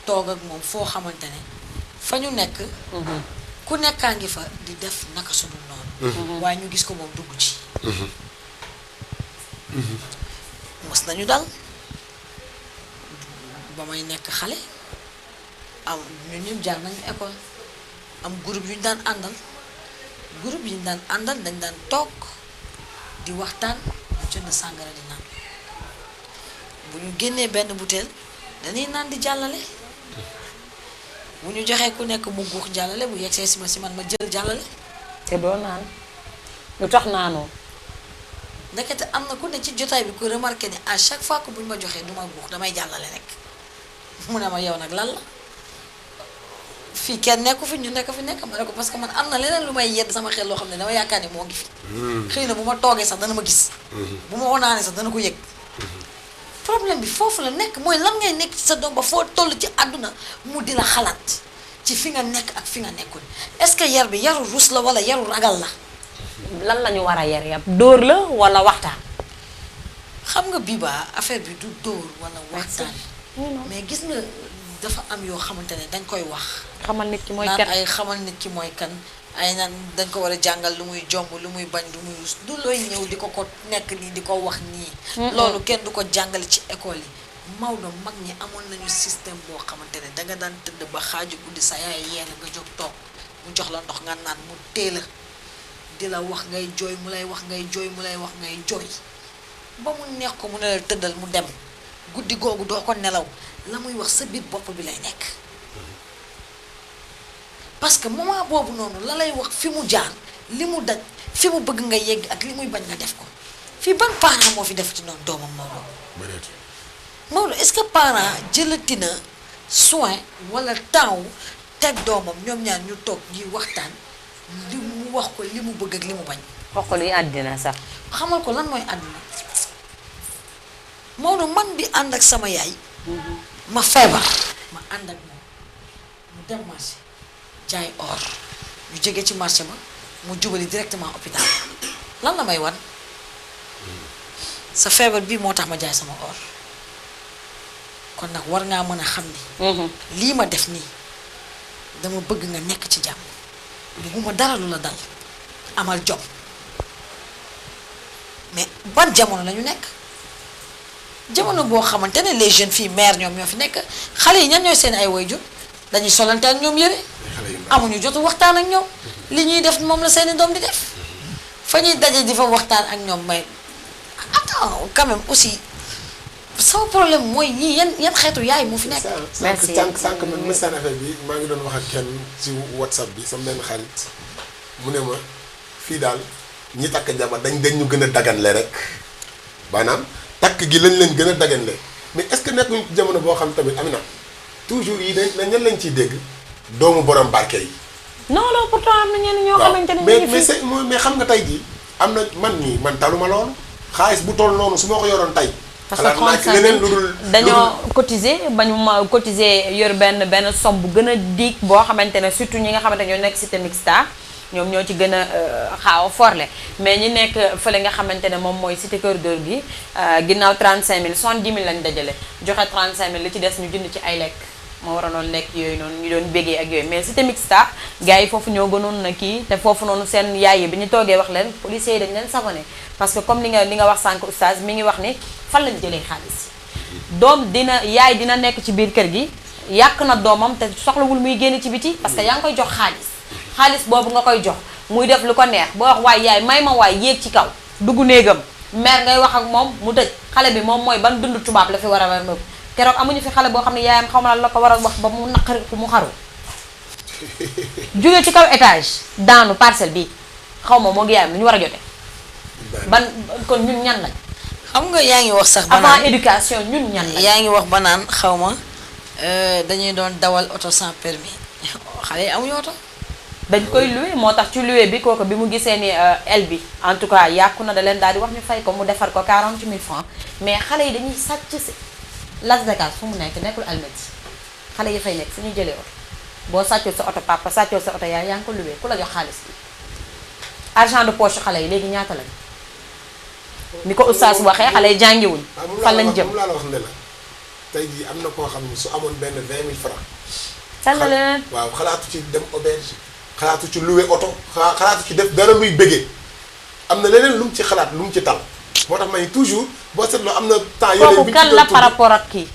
toog ak moom foo xamante ne fa ñu nekk. ku nekkaa ngi fa di def naka sunu noonu. waaye ñu gis ko moom dugg ci. mës nañu dal ba may nekk xale am ñun ñëpp jaar nañu école am groupe yu ñu daan àndal groupe yi ñu daan àndal dañ daan toog di waxtaan ñu jënd sàngara di naan bu ñu génnee benn butéel dañuy naan di jàllale bu ñu joxee ku nekk mu guux jàllale bu yegsee si man ma jël jàllale. te doo naan lu tax naanoo. ndekete am na ku ne ci jotaay bi ku remarqué ne à chaque fois que bu ñu ma joxee du ma guux damay jàllale rek mu ne ma yow nag lan la fii kenn nekku fi ñu nekk fi nekk ma ne ko parce que man am na leneen lu may yedd sama xel loo xam ne dama yaakaar ne moo ngi fi. xëy na bu ma toogee sax dana ma gis. bu ma wonaanee sax dana ko yëg. problème bi foofu la nekk mooy lan ngay nekk ci sa doom ba foo toll ci àdduna mu di la xalaat ci fi nga nekk ak fi nga nekkul est-ce que yar bi yaru rus la wala yaru ragal la. lan la ñu war a yar yab dóor la wala waxtaan. xam nga Biba affaire bi du dóor wala waxtaan. mais gis nga dafa am yoo xamante ne dañ koy wax. xamal nit ki mooy naan kan ay xamal nit ki mooy kan ay naan dañ ko war a jàngal lu muy jomb lu muy bañ lu muy rus du looy ñëw di ko nekk nii di ko wax nii. loolu kenn du ko jàngale ci école yi. Maodo mag ñi amoon nañu système boo xamante ne danga daan tëdd ba xaaju guddi sa yaay yéen nga jóg toog mu jox la ndox nga naan mu teel a di la wax ngay jooy mu lay wax ngay jooy mu lay wax ngay jooy ba mu neex ko mu ne la tëddal mu dem guddi googu doo ko nelaw la muy wax sa biir bopp bi lay nekk. parce que moment boobu noonu la lay wax fi mu jaar li mu daj fi mu bëgg nga yegg ak li muy bañ nga def ko fii ban parent moo fi def ci noonu doomam Maodo est-ce que parent jëlati na soin wala temps teg doomam ñoom ñaar ñu toog ñuy waxtaan li mu wax ko li mu bëgg ak li mu bañ. wax ko luy àddina sax. xamal ko lan mooy àddina Maodo man bi ànd ak sama yaay. ma feebar. ma ànd ak moom mu dem marché jaay or ñu jóge ci marché ma mu jubali directement hôpital lan la may wan sa feebar bii moo tax ma jaay sama or. kon nag war ngaa mën a xam ni. lii ma def nii dama bëgg nga nekk ci jàmm bugguma dara lu la dal amal jom mais ban jamono la ñu nekk jamono boo xamante ne les jeunes filles mères ñoom ñoo fi nekk xale yi ñan ñooy seen ay waajur dañuy solante ak ñoom yëre amuñu jotu waxtaan ak ñoom li ñuy def moom la seeni doom di def fa ñuy daje di fa waxtaan ak ñoom may attends quand même aussi. sama problème mooy ñii yan xeetu yaay moo fi nekk. merci sànq man message affaire bi maa ngi doon wax ak kenn ci WhatsApp bi sama benn xarit mu ne ma fii daal ñi takk jabar dañ ñu gën a daganle rek maanaam takk gi lañ leen gën a daganle mais est-ce que nekkuñ jamono boo xam tamit Amina toujours yi dañ ñan lañ ciy dégg doomu borom barke yi. non non pourtant am na ñenn ñoo xamante ne mais xam nga tey jii am na man taluma loolu xaalis bu toll noonu su ma ko yoroon tey. parce que leneen lu dul dañoo cotiser bañu ma cotiser yor benn somme bu gën a diig boo xamante ne surtout ñi nga xamante ñoo nekk cité mixta ñoom ñoo ci gën a xaaw a forle mais ñi nekk fële nga xamante ne moom mooy cité Kër Góor gi ginnaaw 35000 70000 lañ dajale joxe 35000 li ci des ñu jënd ci ay lekk moo waroon doon lekk yooyu noonu ñu doon bégee ak yooyu mais cité mixta gars yi foofu ñoo gënoon na kii te foofu noonu seen yaay yi bi ñu toogee wax leen policiers yi dañ leen savonné parce que comme li nga wax sànq oustaz mi ngi wax ni fan lañ jëlee xaalis doom yaay dina nekk ci biir kër gi yàq na doomam te soxlawul muy génn ci biti parce que yaa ngi koy jox xaalis boobu nga koy jox muy def lu ko neex boo wax waay yaay may ma waay yéeg ci kaw dugg néegam mère ngay wax ak moom mu tëj xale bi moom mooy ban dund tubaab la fi war a war keroog amuñu fi xale boo xam ne yaayam xaw ma la ko war a wax ba mu naqari ku mu xaru jóge ci kaw étage daanu parcelle bi xaw ma moo ngi yaayam lu ñu war a jote ban kon ñun ñan lañ xam nga yaa ngi wax sax ba naan avant éducation ñun ñan lañ yaa ngi wax ba naan xaw ma dañuy doon dawal oto sans permis xale yi amuñu oto dañ koy loué moo tax ci loué bi kooku bi mu gisee ni el bi en tout cas yàqu na da leen daal di wax ñu fay ko mu defar ko 40 000 francs mais xale yi dañuy sàcc si Las Vegas fu mu nekk nekkul Almadies xale yi fay nekk fu ñuy jëlee oto boo sàccul sa oto papa sàccul sa oto yaay yaa ngi ko loué ku la jox xaalis bi argent de poche xale yi léegi ñaata lañ ni ko oustaz waxee xale yi jàngiwuñ fan lañ jëm laa la wax ne la tey jii am na koo xam ne su amoon benn 20 000 francs sànna leneen waaw xalaatu ci dem auberge xalaatu ci loué oto xalaatu ci def dara luy bëggee am na leneen lu mu ci xalaat lu mu ci tal moo tax may toujours boo seetloo am na temps kooku kan la par rapport ak kii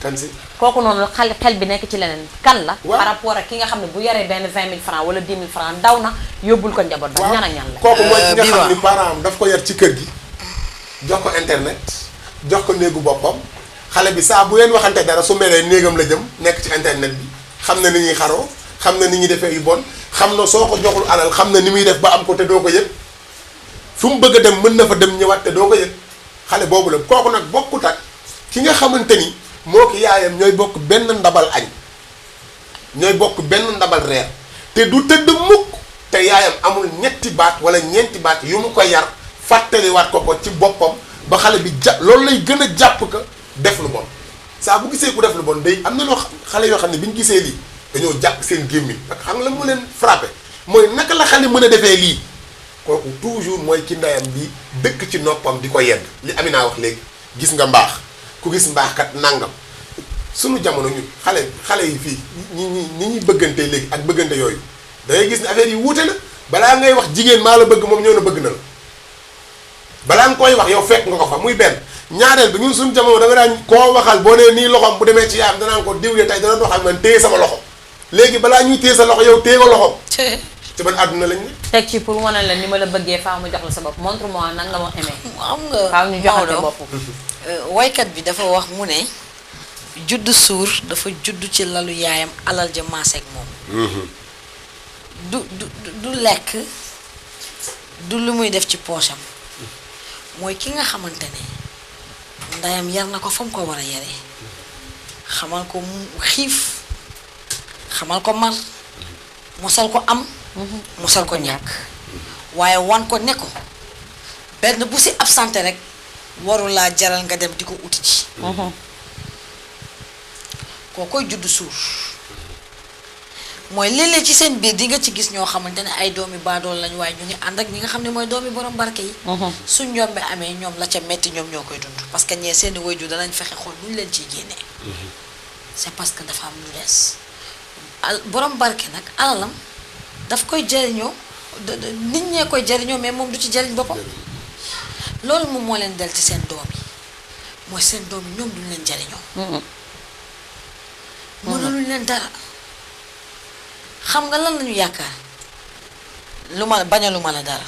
kan si kooku noonu xel bi nekk ci leneen kan la waaw par rapport ak ki nga xam ne bu yoree benn 20 000 francs wala 10 000 francs ndaw na yóbbul ko njaboot ba ñan ak ñan la kooku mooy ki nga xam Biba. ni parent am daf ko yar ci kër gi jox ko internet jox ko néegu boppam xale bi saa bu leen waxante dara su meree néegam la jëm nekk ci internet bi xam na ni ñuy xaroo xam na ni ñuy defee yu bon xam na soo ko joxul alal xam na ni muy def ba am ko te doo ko yëg fu mu bëgg a dem mën na fa dem ñëwaat te doo ko yëg xale boobu la kooku nag bokkut ak ki nga xamante ni moo ki yaayam ñooy bokk benn ndabal añ ñooy bokk benn ndabal reer te du tëdd mukk te yaayam amul ñetti baat wala ñeenti baat yu mu ko yar fàttaliwaat ko ci boppam ba xale bi loolu lay gën a jàpp ka def lu bon saa bu gisee ku def lu bon day am na loo xale yoo xam ne bi ñu gisee lii dañoo jàpp seen gémmiñ parce que xam nga la mu leen frappé mooy naka la xale mën a defee lii kooku toujours mooy ki ndeyam bi dëkk ci noppam di ko yedd li Amina wax léegi gis nga mbaax ku gis mbaax kat nangam sunu jamono ñun xale yi fii ñi ñuy bëggante léegi ak bëggante yooyu da ngay gis ne affaire yi wuute na balaa ngay wax jigéen maa la bëgg moom ñëw na bëgg na la balaa nga koy wax yow fekk nga ko fa muy benn ñaareel bi ñun suñu jamono da nga daan koo waxal boo nee nii loxoom bu demee ci yaayam danaan ko diw de tey dana doxal man téye sama loxo léegi balaa ñuy téye sa loxo yow téye ko loxoom ci ban àdduna lañ ne teg ci pour wane la ni ma la bëggee faaw ma jox la sa bopp montre-moi nan nga ma aimé. am nga faaw ñu joxante bopp. waykat bi dafa wax mu ne judd suur dafa judd ci lalu yaayam alal ja maaseeg moom du lekk du lu muy def ci poosam mooy ki nga xamante ne ndeyam yar na ko fa mu ko war a yaree xamal ko xiif xamal ko mar mosal ko am mosal ko ñàkk waaye wan ko ne ko benn bu si absenté rek warulaa jaral nga dem di ko uti ji koo koy judd suur mooy léeg-léeg ci seen biir di nga ci gis ñoo xamante ne ay doomi baadool lañu waaye ñu ngi ànd ak ñi nga xam ne mooy doomi borom barke yi suñ njombe amee ñoom la ca metti ñoom ñoo koy dund parce que ñee seeni waajur danañ fexe xool nu ñu leen ciy génnee c'est parce que dafa am lu des borom barke nag alalam daf koy jariñoo nit ñee koy jariñoo mais moom du ci jariñ boppam loolu moom moo leen del ci seen doom yi mooy seen doom yi ñoom duñ leen jariñoo mënaluñ leen dara xam nga lan lañu yaakaar lu ma bañalu ma la dara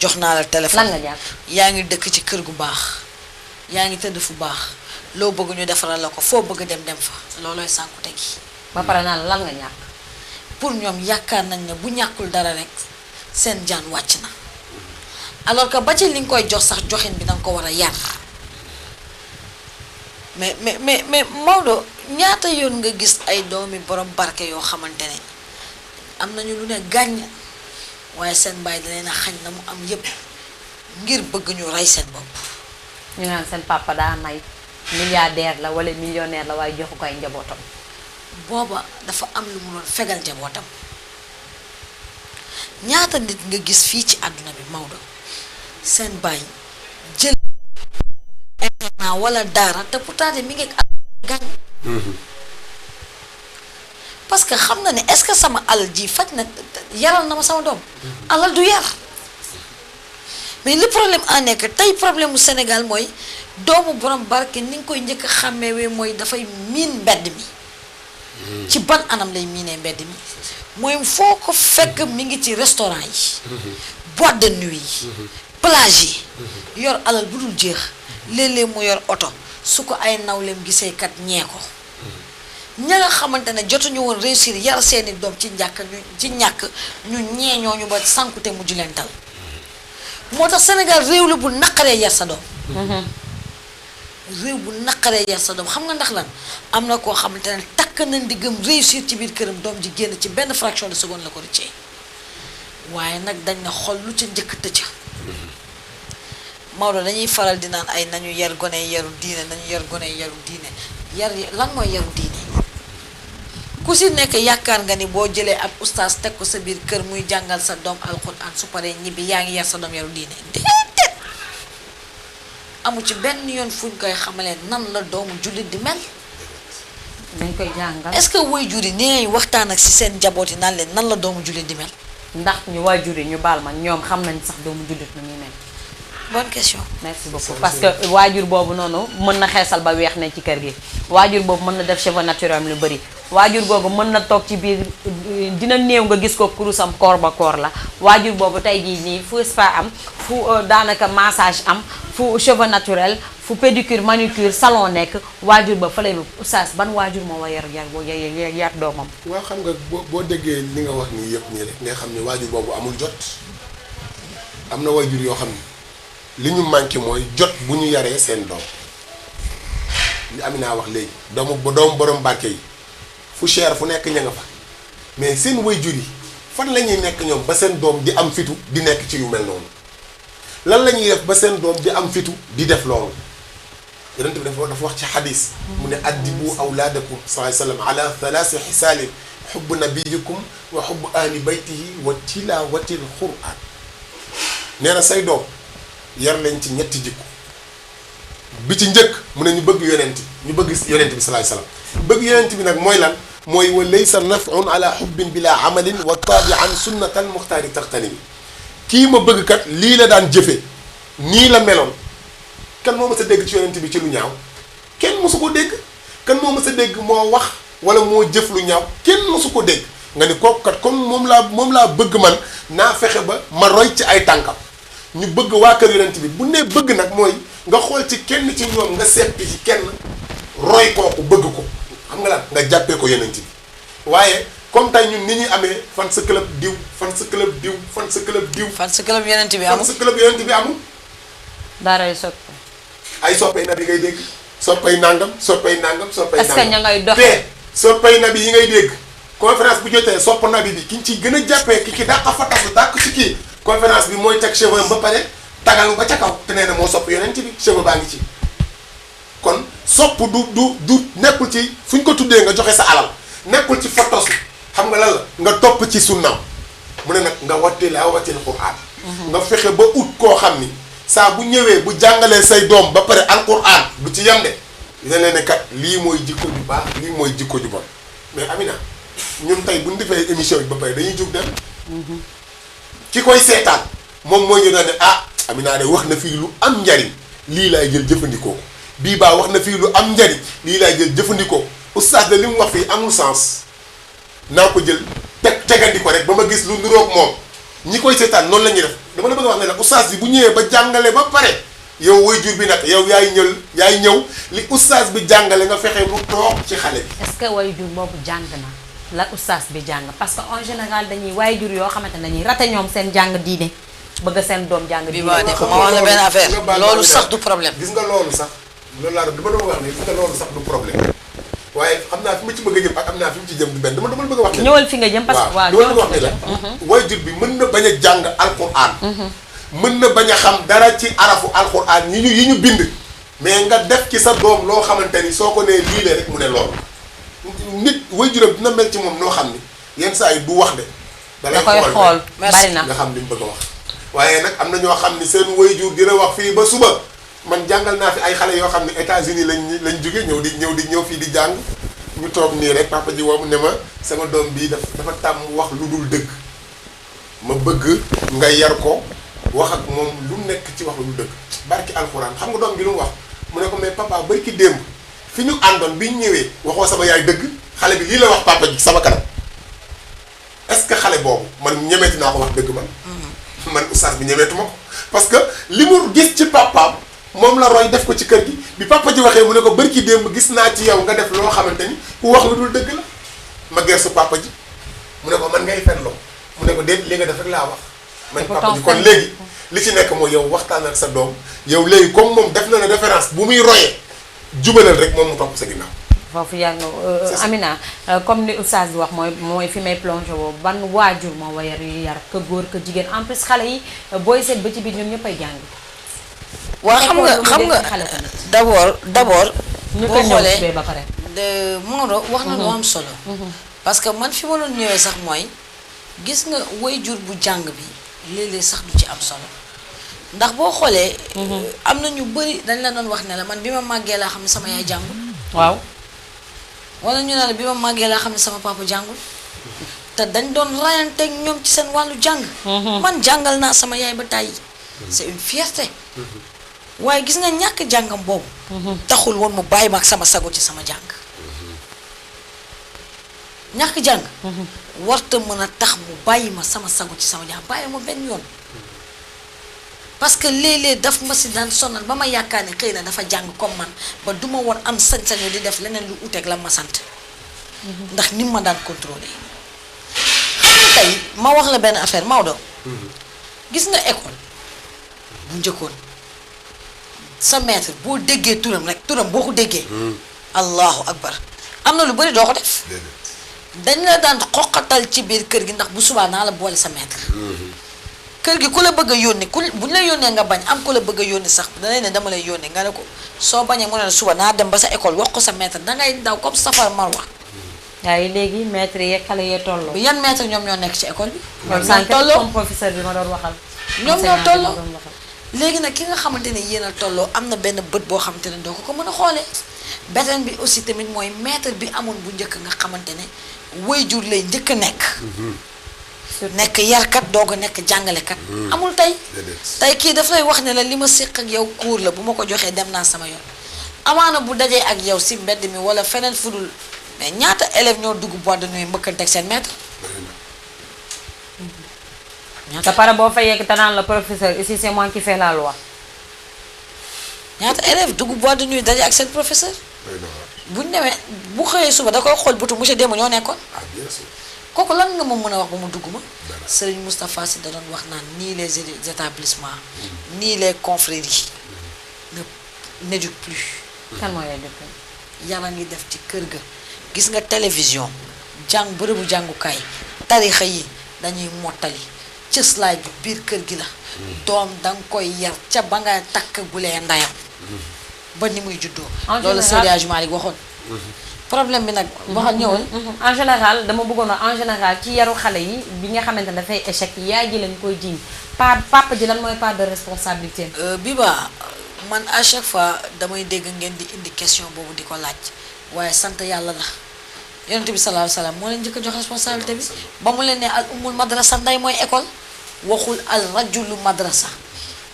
jox naa la téléphone lan nga jàpp yaa ngi dëkk ci kër gu baax yaa ngi tëdd fu baax loo bëgg ñu defaral la ko foo bëgg dem fa loolooy sànkute gi ba pare naa la lan nga ñàkk pour ñoom yaakaar nañ ne bu ñàkkul dara rek seen jaan wàcc na alors que ba ci li nga koy jox sax joxin bi danga ko war a yar mais Maodo ñaata yoon nga gis ay doomi borom barke yoo xamante ne am nañu lu ne gàññ waaye seen baay da leen a xañ na mu am yépp ngir bëgg ñu rey seen bopp ñu naan seen papa daa nay milliardaire la wala millionnaire la waaye joxu ko ay njabootam booba dafa am lu mu doon fegal njabootam ñaata nit nga gis fii ci àdduna bi Maodo seen baay jël internat wala daara te pourtant mi ngi gàññ parce que xam na ne est-ce que sama alal ji faj na yaral na ma sama doom alal du yar mais le problème en est que tey problème mu Sénégal mooy doomu borom barke ni nga koy njëkk a xàmmeewee mooy dafay miin mbedd mi ci ban anam lay miinee mbedd mi mooy foo ko fekk mi ngi ci restaurant yi boîte de nuit yi plage yi yor alal bu dul jeex léeg-léeg mu yor oto su ko ay nawleem gisee kat ñee ko ña nga xamante ne jotuñu woon réussir yar seeni doom ci ñàkk ñu ñee ñooñu ba sànkute mujj leen dal moo tax Sénégal réew la bu naqaree yar sa doom réew bu naqaree yar sa doom xam nga ndax lan am na koo xamante ne takk na ndigam réussir ci biir këram doom ji génn ci benn fraction de seconde la ko rëccee waaye nag dañ na xol lu ca njëkk tëcca Maodo dañuy faral di naan ay nañu yar gone yaru diine nañu yar gone yaru diine yar lan mooy yaru diine ku si nekk yaakaar nga ni boo jëlee ab ustaas teg ko sa biir kër muy jàngal sa doom alxuraan su paree ñibbi yaa ngi yar sa doom yaru diine déedéet amu ci benn yoon fuñ koy xamalee nan la doomu jullit di mel dañ koy jàngal est-ce que waajur yi ni ngay waxtaan ak si seen njaboot yi naan leen nan la doomu jullit di mel ndax ñu waajur yi ñu baal ma ñoom xam nañ sax doomu jullit nu muy mel bonne question merci beaucoup parce que waajur boobu noonu mën na xeesal ba weex ne ci kër gi waajur boobu mën na def cheveux naturel lu bëri waajur googu mën na toog ci biir dina néew nga gis ko kurusam koor ba koor la waajur boobu tey jii nii fu spa am fu daanaka massage am fu cheveux naturel fu pédicure manucure salon nekk waajur ba fa lay oustaz ban waajur moo war yar doomam. waaw xam nga boo déggee li nga wax nii yëpp nii rek nga xam ne waajur boobu amul jot am na waajur yoo xam ne li ñu manqué mooy jot bu ñu yaree seen doom li Amina wax léegi doomu borom barke yi fu cher fu nekk ña nga fa mais seen waajur yi fan la ñuy nekk ñoom ba seen doom di am fitu di nekk ci yu mel noonu lan la ñuy def ba seen doom di am fitu di def loolu yonent bi dafa wax ci xadis mu ne addibu awlaadakum sallallahu alayhi wa sallam ala thalaasi xisaalin xubbu nabiyikum wa xubbu ahli baytihi wa tilaawatil qur'an nee na say doom yar leen ci ñetti jikko bi ci njëkk mu ne ñu bëgg yonent bi sallallahu alayhi wa sallam bëgg yonent bi nag mooy lan mooy wa laysa nafun ala xubbin bila amalin wa taabi an sunnatal muxtaari taxtanimi kii ma bëgg kat lii la daan jëfe nii la meloon kan moo mës a dégg ci yonent bi ci lu ñaaw kenn mësu ko dégg kan moo mës a dégg moo wax wala moo jëf lu ñaaw kenn mësu ko dégg nga ni kooku kat comme moom laa bëgg man naa fexe ba ma roy ci ay tànkam ñu bëgg waa kër yonent bi bu nee bëgg nag mooy nga xool ci kenn ci ñoom nga seppi ci kenn roy kooku bëgg ko xam nga la nga jàppee ko yonent bi waaye comme tey ñun ni ñuy amee fan sa club diw fan sa club diw fan sa club diw. fan sa club yonent bi amul fan sa club yonent bi amul. daaray soppe. ay soppay nabi ngay dégg soppay nangam soppay nangam soppay nangam. est-ce que ña ngay doxee soppay nabi yi ngay dégg conférence bu jotee sopp nabi bi ki ñu ciy gën a jàppee ki dàq fa tas dàq ci kii conférence bi mooy teg cheveux ba pare tagal ba ca kaw te nee na moo sopp yonent bi cheveux baa ngi ci. kon sopp du nekkul ci fu ñu ko tuddee nga joxe sa alal nekkul ci fotos xam nga lan la nga topp ci sunnaam mu ne nag nga wattee laa wattil Qur'an. nga fexe ba ut koo xam ni saa bu ñëwee bu jàngalee say doom ba pare alquran du ci yem de dina leen ne kat lii mooy jikko ju baax lii mooy jikko ju bon mais Amina ñun tey bu ñu defee émission bi ba pare dañuy jug dem. ki koy seetaan moom mooy ñu ne ah Amina de wax na fii lu am njariñ lii laay jël jëfandikoo bii baa wax na fii lu am njariñ lii laay jël jëfandikoo oustaz de li mu wax fii amul sens naa ko jël tegandi ko rek ba ma gis lu niroog moom ñi koy seetaan noonu la ñuy def dama la bëgg a wax ne la oustaz bi bu ñëwee ba jàngale ba pare yow waajur bi nag yow yaay ñëw li oustaz bi jàngale nga fexe mu toog ci xale bi. est-ce que waajur boobu jàng na la oustaz bi jàng parce que en général dañuy waajur yoo xamante ne dañuy rate ñoom seen jàng diine bëgg seen doom jàng diine. bi ma wax la benn affaire loolu sax du problème. gis nga loolu sax loolu laa dama doon wax ne gis nga loolu sax du problème waaye xam naa fi ma ci bëgg a jëm ak am naa fi mu ci jëm du benn dama la bëgg a wax. ñëwal fi nga jëm parce que waaw dama la bëgg a wax ne la. waajur bi mën na bañ a jàng alquran. mën na bañ a xam dara ci arafu alquran yi ñu bind. mais nga def ci sa doom loo xamante ni soo ko nee lii la rek mu ne loolu. nit waajuram dina mel ci moom noo xam ni yenn saa yi du wax de. da koy xool bari na nga xam li mu bëgg a wax. waaye nag am na ñoo xam ni seen waajur dina wax fii ba suba. man jàngal naa fi ay xale yoo xam ne États-Unis lañ jóge ñëw fii di jàng ñu toog nii rek papa ji woomu ne ma sama doom bii dafa tàmm wax lu dul dëgg ma bëgg nga yar ko wax ak moom lu nekk ci wax lu dul dëgg barki alxuraan xam nga doom bi lu mu wax mu ne ko mais papa barki démb fi ñu àndoon bi ñu ñëwee waxoo sama yaay dëgg xale bi lii la wax papa ji sama kanam est-ce que xale boobu man ñemeeti naa ko wax dëgg man oustaz bi ñemeetu ma ko parce que li mu gis ci papaam moom la roy def ko ci kër gi bi papa ji waxee mu ne ko bërki démb gis naa ci yow nga def loo xamante ni ku wax lu dul dëgg la ma gersu papa ji mu ne ko man ngay fenloo mu ne ko déet li nga def rek laa wax man papa ji kon léegi li ci nekk mooy yow waxtaan ak sa doom yow léegi comme moom def na la référence bu muy royee jubalal rek moom mu topp sa ginnaaw foofu yaa nga Amina comme ni oustaz bi wax mooy fi may plongé woo ban waajur moo wa yar ka góor ka jigéen en plus xale yi booy seet ba ci biir ñoom ñëpp ay jàng waa xam nga d'abord ñu boo ko xoolee ñëw ba pare Maodo wax na lu am solo parce que man fi ma doon ñëwee sax mooy gis nga waajur bu jàng bi léeg-léeg sax du ci am solo ndax boo xoolee am na ñu bëri dañ la doon wax ne la man bi ma màggee laa xam ne sama yaay jàngul waaw wala ñu ne la bi ma màggee laa xam ne sama papa jàngul te dañ doon rayanteeg ñoom ci seen wàllu jàng man jàngal naa sama yaay ba tàyyi c'est une fierté waaye gis nga ñàkk jàngam boobu taxul woon mu bàyyi ma ak sama sago ci sama jàng ñàkk jàng warta mën a tax mu bàyyi ma sama sago ci sama jàng bàyyi ma benn yoon parce que léeg-léeg daf ma si daan sonal ba ma yaakaar ne xëy na dafa jàng comme man ba duma woon am sañ-sañu di def leneen lu uteeg la ma sant ndax ni ma daan contrôler xam nga tey ma wax la benn affaire Maodo gis nga école bu njëkkoon sa maître boo déggee turam rek turam boo ko déggee allahu akbar am na lu bari doo ko def dañ la daan xoqatal ci biir kër gi ndax bu subaa naa la boole sa maître kër gi ku la bëgg a yónni buñ la yónnee nga bañ am ku la bëgg a yónni sax danay ne dama lay yónni nga ne ko soo bañee mu ne la suba naa dem ba sa école wax ko sa maître dangay daw comme safar marwa waaye léegi maître yeeg xale yee tolloo yan maître ñoom ñoo nekk ci école bi ñoom sànq comme professeur bi ma doon waxal ñoom ñoo tolloo léegi nag ki nga xamante ne yéen a tolloo am na benn bët boo xamante ne doo ko mën a xoolee beneen bi aussi tamit mooy maître bi amoon bu njëkk nga xamante ne waajur lay njëkk a nekk. nekk yarkat doog a nekk jàngalekat. amul tey. tey kii daf lay wax ne la li ma séq ak yow cours la bu ma ko joxee dem naa sama yoon. amaana bu dajee ak yow si mbedd mi wala feneen fudul mais ñaata élèves ñoo dugg boîte de nuit mbëkkante ak seen maître. te pare boo fa yegg te naan la professeur ici c'est moi qui fais la loi. ñaata élèves dugg boîte de nuit daje ak seen professeur. bu ñu demee bu xëyee suba da koy xool bëtu monsieur Demba ñoo nekkoon. bien sûr. kooku lan nga ma mën a wax ba mu dugg ma. Serigne Moustapha Sy da doon wax naan nii les établissements nii les confréries ne n'éduquent plus. kan moo lay dëkk. yàlla ngi def ci kër ga gis nga télévision jàng bërëbu jàngukaay tarixa yi dañuy mottali cëslaay bi biir kër gi la. doom danga koy yar ca ba nga takk gulee ndayam. ba ni muy juddoo. loolu Seydi Hadji Malick waxoon. problème bi nag. waxal ñëwal. en général dama bëggoon en général ci yaru xale yi bi nga xamante ne dafay échec yaay ji lañ koy jiiñ papa ji lan mooy part de responsabilité. Biba man à chaque fois damay dégg ngeen di indi question boobu di ko laaj waaye sant yàlla la yonent bi sallallahu alayhi wa sallam moo leen njëkk a jox responsabilité bi ba mu leen ne al ummul madrasa nday mooy école waxul al rajulu madrasa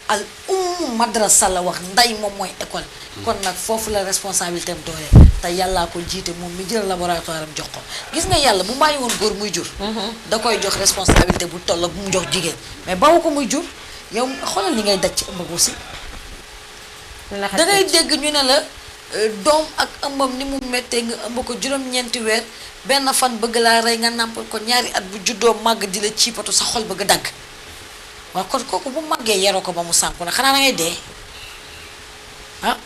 al ummu madrasa la wax nday moom mooy école. kon nag foofu la responsabilité am doole te yàllaa ko jiite moom mi jël laboratoire am jox ko gis nga yàlla bu bàyyi woon góor muy jur. da koy jox responsabilité bu toll ak bu mu jox jigéen mais bawu ko muy jur yow xoolal li ngay daj ci ëmb aussi. da ngay dégg ñu ne la doom ak ëmbam ni mu méttee nga ëmb ko juróom-ñeenti weer benn fan bëgg laa rey nga nàmpal ko ñaari at bu juddoo màgg di la ciipatu sa xol bëgg a dagg waaw kon kooku bu màggee yaroo ko ba mu sànku na xanaa da ngay dee ah.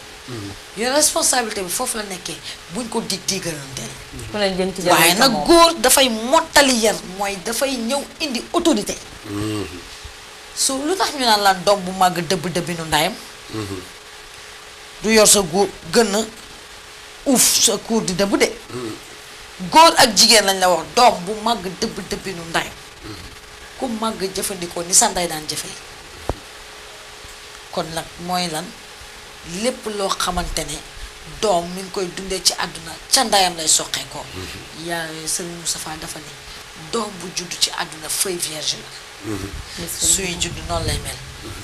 yow responsabilité bi foofu la nekkee buñ ko digalanteel. waaye nag góor dafay mottali yar mooy dafay ñëw indi autorité. su lu tax ñu naan la doom bu màgg dëbb-dëbbinu ndayam. du yor sa góor gën a uuf sa kuur di dëbb de. góor ak jigéen lañ la wax doom bu màgg dëbb-dëbbinu ndayam. ku màgg jëfandikoo ni sa nday daan jëfee. kon nag mooy lan. lépp loo xamante ne doom mi ngi koy dundee ci àdduna ca ndayam lay soqee ko yaa Serigne Moustapha dafa ne doom bu judd ci àdduna feuille vierge la suy judd noonu lay mel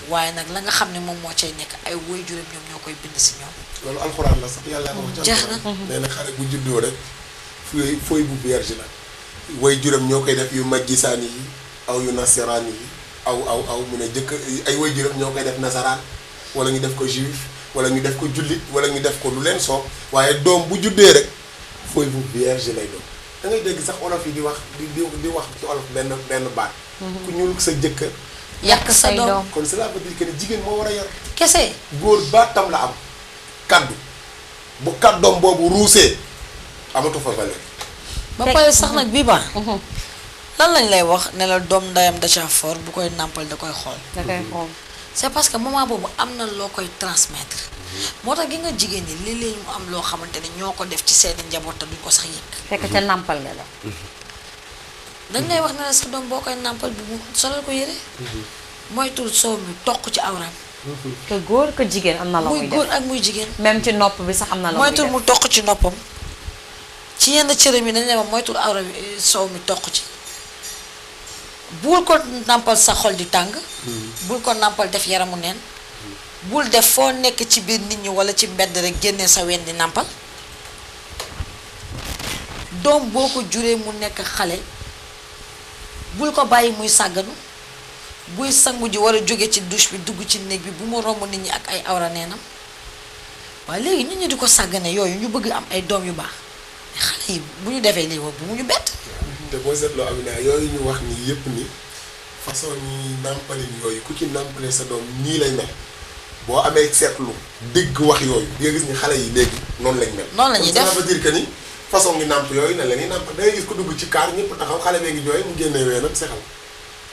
waaye nag la nga xam ne moom moo cay nekk ay waajuram ñoom ñoo koy bind si ñoom loolu alxuraan la sax yàlla ko wax jeex na nee na xale bu juddoo rek feuille bu vierge la waajuram ñoo koy def yu majjisaan yi aw yu nasaraan yi aw mu ne jëkk ay waajuram ñoo koy def nasaraan wala ñu def ko juif wala ñu def ko jullit wala ñu def ko lu leen soob waaye doom bu juddee rek feuille bu vierge lay doon da ngay dégg sax olof yi di wax di wax ci olof benn baat. ku ñuul sa jëkkër. yàq sa doom kon cela veut dire que ni jigéen moo war a yar. kese. góor baatam la am kaddu bu kaddoom boobu ruusee amatu fa valeur. ba pare sax nag bii ba lan lañ lay wax ne la doom ndayam da caa fort bu koy nàmpal da koy xool. da koy xool. c'est parce que moment boobu am na loo koy transmettre moo tax gi nga jigéen ñi léeg-léeg mu am loo xamante ne ñoo ko def ci seeni njaboot te duñ ko sax yëg. fekk ca nàmpal nga la. dañ lay wax ne la sa doom boo koy nàmpal bu mu solal ko yére. moytul soow mi toq ci awraam. que góor que jigéen am na la muy def muy góor ak muy jigéen. même ci nopp bi sax am na la muy def moytul mu toq ci noppam ci yenn cëram yi dañ lay wax moytul awra bi soow mi toq ci. bul ko nàmpal sa xol di tàng. bul ko nàmpal def yaramu neen. bul def foo nekk ci biir nit ñi wala ci mbedd rek génnee sa wen di nàmpal. doom boo ko juree mu nekk xale bul ko bàyyi muy sàgganu buy sangu ji war a jóge ci douche bi dugg ci néeg bi bu mu romb nit ñi ak ay awra neenam waaye léegi nit ñi di ko sàggane yooyu ñu bëgg am ay doom yu baax xale yi bu ñu defee lii bu mu ñu bett. te boo seetloo Amina yooyu ñu wax nii yëpp ni façon ñi nàmpalin yooyu ku ci nàmpale sa doom nii lay mel boo amee seetlu dégg wax yooyu di nga gis ni xale yi léegi noonu lañ mel. noonu la ñuy def ça veut dire que ni façon ngi nàmp yooyu na la ñuy nàmp da ngay gis ko dugg ci kaar ñëpp taxaw xale bee ngi jooy mu génnee weenam sexal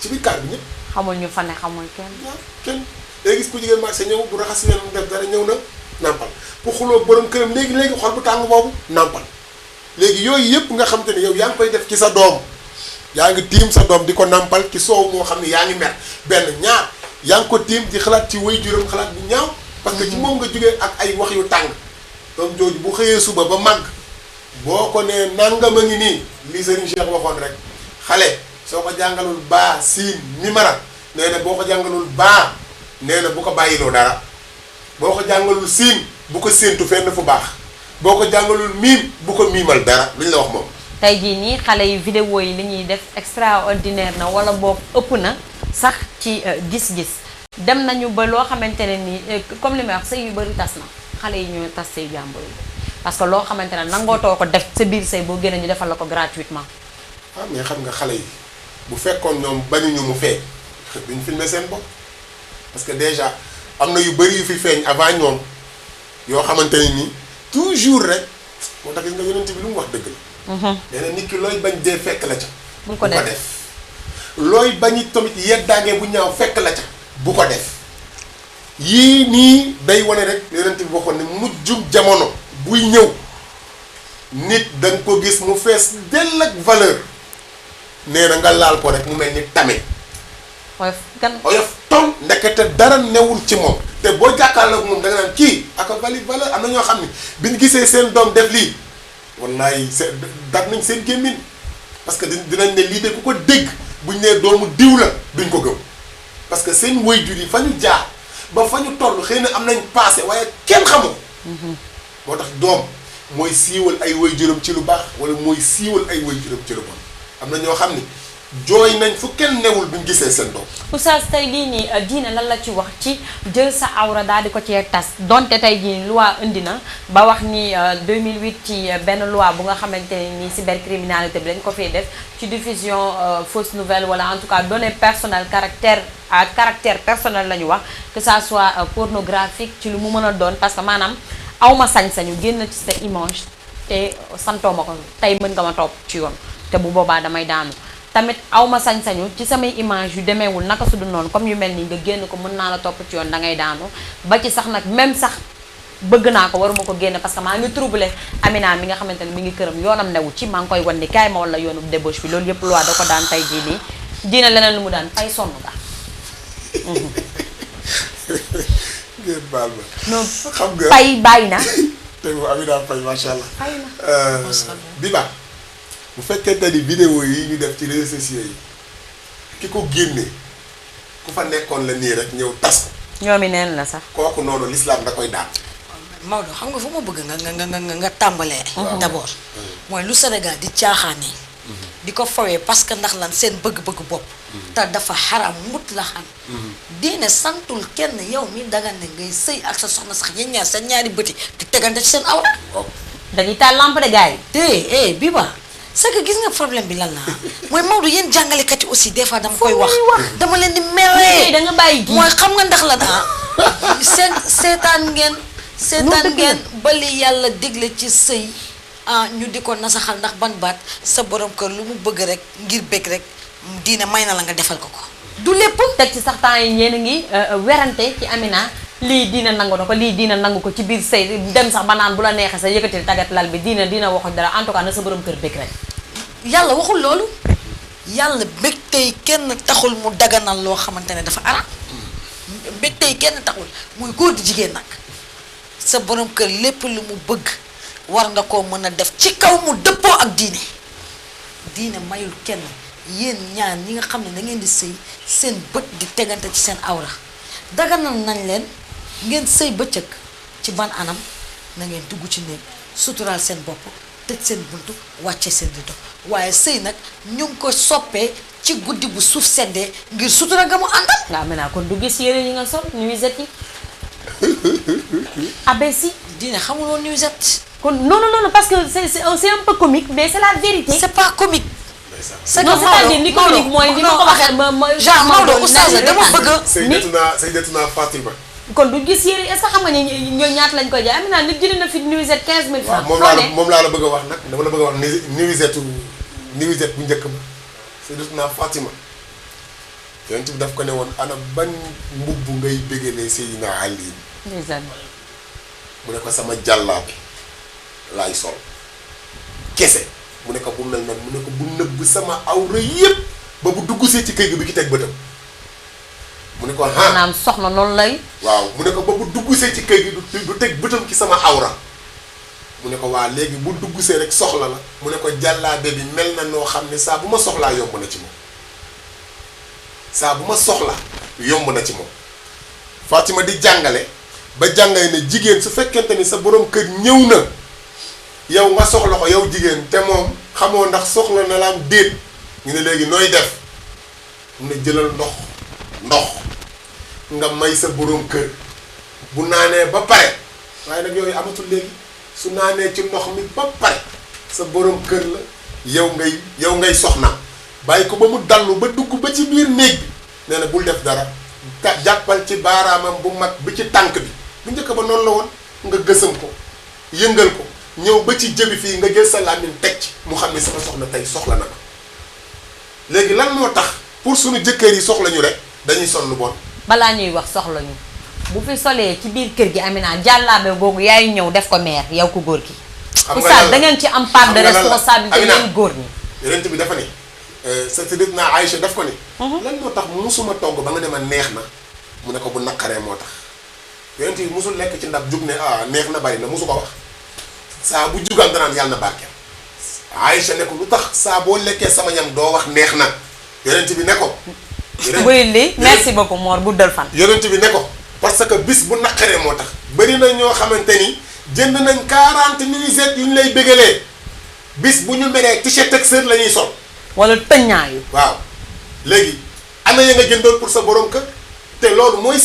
ci biir kaar bi ñëpp. xamul ñu fa ne xamul kenn. waaw kenn da ngay gis ku jigéen marché ñëw bu raxas weenam def dara ñëw na nàmpal bu xuloo borom këram léegi xol bu tàng boobu nàmpal léegi yooyu yëpp nga xam te ne yow yaa ngi koy def ci sa doom yaa ngi tiim sa doom di ko nàmpal ci soow moo xam ne yaa ngi mer benn ñaar yaa ngi ko tiim di xalaat ci way juróom xalaat bu ñaaw parce que ci moom nga jógee ak ay wax yu tàng doom jooju bu xëyee suba ba màgg boo ko nee nangam a ngi nii lii Serigne Cheikh waxoon rek xale soo ko jàngalul baa siin mimara nee na boo ko jàngalul baa nee na bu ko bàyyiloo dara boo ko jàngalul siin bu ko séentu fenn fu baax boo ko jàngalul miim bu ko miimal dara lu ñu la wax moom. tey jii nii xale yi vidéo yi li ñuy def extraordinaire na wala boobu ëpp na sax ci gis-gis dem nañu ba loo xamante ne nii comme li may wax sëy yu bëri tas na xale yi ñoo tas sëy jàmbur yi parce que loo xamante ne nangootoo ko def sa biir sëy boo génne ñu defal la ko gratuitement. ah mais xam nga xale yi bu fekkoon ñoom bañuñu mu feeñ duñ filmer seen bopp parce que déjà am na yu bëri yu fi feeñ avant ñoom yoo xamante ne nii toujours rek moo tax gis nga yonent bi lu mu wax dëgg la. nee na nit ki looy bañ dee fekk la ca. bul ko def looy bañi tamit yeddaange bu ñaaw fekk la ca bu ko def yii nii day wane rek yonent bi waxoon ne mujjum jamono buy ñëw nit da nga ko gis mu fees dell ak valeur nee na nga laal ko rek mu mel ni tame. oyof tom ndekete dara newul ci moom te boo jàkkaarloog moom da nga naan kii ak valeur am na ñoo xam ne bi ñu gisee seen doom def lii wallaay dar nañ seen gémmiñ parce que dinañ ne lii de ku ko dégg buñ nee doomu diw la duñ ko gëm parce que seen waajur yi fa ñu jaar ba fa ñu toll xëy na am nañ passé waaye kenn xamul. moo tax doom mooy siiwal ay waajuram ci lu baax wala mooy siiwal ay waajuram ci lu bon am na ñoo xam ni jooy nañ fu kenn newul buñ gisee seen doom. Oustaz tey lii nii diine lan la ci wax ci jël sa awra daal di ko cee tas donte tey jii loi indi na ba wax ni 2008 ci benn loi bu nga xamante ne nii cybercriminalité bi dañ ko fiy def ci diffusion fausse nouvelle wala en tout cas données personnelles caractère personnel la ñu wax que ça soit pornographique ci lu mu mën a doon parce que maanaam awma sañ-sañu génn ci sa image te santoo ma ko tey mën nga ma topp ci yoon te bu boobaa damay daanu. tamit awma sañ-sañu ci samay image yu demeewul naka su dul noonu comme yu mel nii nga génn ko mën naa la topp ci yoon da ngay daanu ba ci sax nag même sax bëgg naa ko waruma ko génn parce que maa ngi troublé Amina mi nga xamante ne mi ngi këram yoonam newu ci maa ngi koy wan ni kaay ma wala yoonu débauche bi loolu yëpp loi da ko daan tey jii nii diina leneen lu mu daan fay sonn ga ngeen baal ma. non xam nga fay bàyyi na te moom Amina Faye macha allah. fay na bi ba bu fekkente ni vidéo yi ñu def ci réseaux sociaux yi ki ko génne ku fa nekkoon la nii rek ñëw tas ko. ñoomi neen la sax. kooku noonu l'islam da koy daan. Maodo xam nga fu ma bëgg nga tàmbalee. d'abord mooy lu Sénégal di caaxaanee. di ko fawee parce que ndax lan seen bëgg-bëgg bopp. te dafa xaram mut la xam. diine santul kenn yow mi dagan ne ngay sëy ak sa soxna sax yéen ñaar seen ñaari bëti di tegante ci seen awra. dañuy taal lampe de gars yi. bi ba. c'est que gis nga problème bi lan la mooy Maodo yéen jàngalekat yi aussi des fois dama koy wax dama leen di meree da nga bàyyi gi mooy xam nga ndax lan seetaan ngeen ba li yàlla digle ci sëy ñu di ko nasaxal ndax ban baat sa borom kër lu mu bëgg rek ngir bëgg rek diine may na la nga defal ko du lépp teg ci sax temps yi ñeen a ngi werante ci Amina lii diina nangu na ko lii diina nangu ko ci biir sëy dem sax ba naan bu la neexee sa yëkkatil tagat lal bi diina waxuñ dara en tout cas na sa borom kër bëgg rek yàlla waxul loolu yàlla bég tey kenn taxul mu daganal loo xamante ne dafa araam bég tey kenn taxul muy góor di jigéen nag sa borom kër lépp lu mu bëgg war nga koo mën a def ci kaw mu dëppoo ak diine mayul kenn yéen ñaar ñi nga xam ne da ngeen di sëy seen bët di tegante ci seen awra daganal nañ leen ngeen sëy bëccëg ci ban anam na ngeen dugg ci néeg suturaal seen bopp tëj seen buntu wàcce seen rido waaye sëy nag ñu ngi ko soppee ci guddi bu suuf seddee ngir sutura nga mu àndal. waaw maintenant kon du gis yére yi nga sol nuisette yi abesi diine xamuloo nuisette. kon non parce que c'est un peu comique mais c'est la vérité. c'est pas comique. c'est non c'est-à-dire ni comique mooy ni ma ko waxee ma genre Maodo oustaz dama bëgg. Sayyidatuna Fatima. kon du gis yére est-ce que xam nga ni ñoo ñaata lañ koy jaay Amina nit jëlee na fi nuisette 15000 francs. moom laa la bëgg a wax nag dama la bëgg a wax nuisette bu njëkk ba Sayyidatuna Fatima yonent bi daf ko ne woon ana ban mbubb ngay bégalee Seydina Ali. mu ne ko sama jàllaabe laay sol kese mu ne ko bu mel noonu mu ne ko bu nëbb sama awra yépp ba bu dugg see ci kër gi bi ki teg bëtam mu ne ko maanaam soxna loolu lay waaw mu ne ko ba bu dugg see ci kër gi du teg bëtam ci sama awra mu ne ko waa léegi bu dugg see rek soxla la mu ne ko jàllaabe bi mel na noo xam ne saa bu ma soxlaa yomb na ci moom saa bu ma soxlaa yomb na ci moom Fatima di jàngale ba jàngale ne jigéen su fekkente ni sa borom kër ñëw na yow nga soxla ko yow jigéen te moom xamoo ndax soxla na la am déet ñu ne léegi nooy def mu ne jëlal ndox nga may sa borom kër bu naanee ba pare waaye nag yooyu amatul léegi su naanee ci ndox mi ba pare sa borom kër la yow ngay soxna bàyyi ko ba mu dallu ba dugg ba ci biir néeg bi nee na bul def dara jàppal ci baaraamam bu mag bi ci tànk bi bu njëkk ba noonu la woon nga gësam ko yëngal ko ñëw ba ci jëbi fii nga jël sa làmmiñ teg ci mu xam ne sama soxna tey soxla na ma léegi lan moo tax pour suñu jëkkër yi soxla ñu rek dañuy sol lu bon. balaa ñuy wax soxla ñu bu fi solee ci biir kër gi Amina jàllaabe googu yaay ñëw def ko meer yow ko góor gi. xam nga lan da ngeen ci am part de responsabilité yéen góor ñi. yonent bi dafa ni Sayyidatuna Aïcha daf ko ni. lan moo tax musuma togg ba nga dema neex na mu ne ko bu naqaree moo tax yonent bi musul lekk ci ndab jug ne neex na bari na musu ko wax saa bu jugal danaan yàlla na barkeel Aïcha ne ko lu tax saa boo lekkee sama ñam doo wax neex na yonent bi ne ko. buy li merci beaucoup Mor bu dal fan. yonent bi ne ko parce que bis bu naqaree moo tax bëri na ñoo xamante ni jënd nañ 40 nuisettes yu ñu lay bégalee bis bu ñu meree t-shirt ak sër la ñuy sol. wala tëññaayu. waaw léegi ana ya nga jëndoon pour sa borom kër te loolu mooy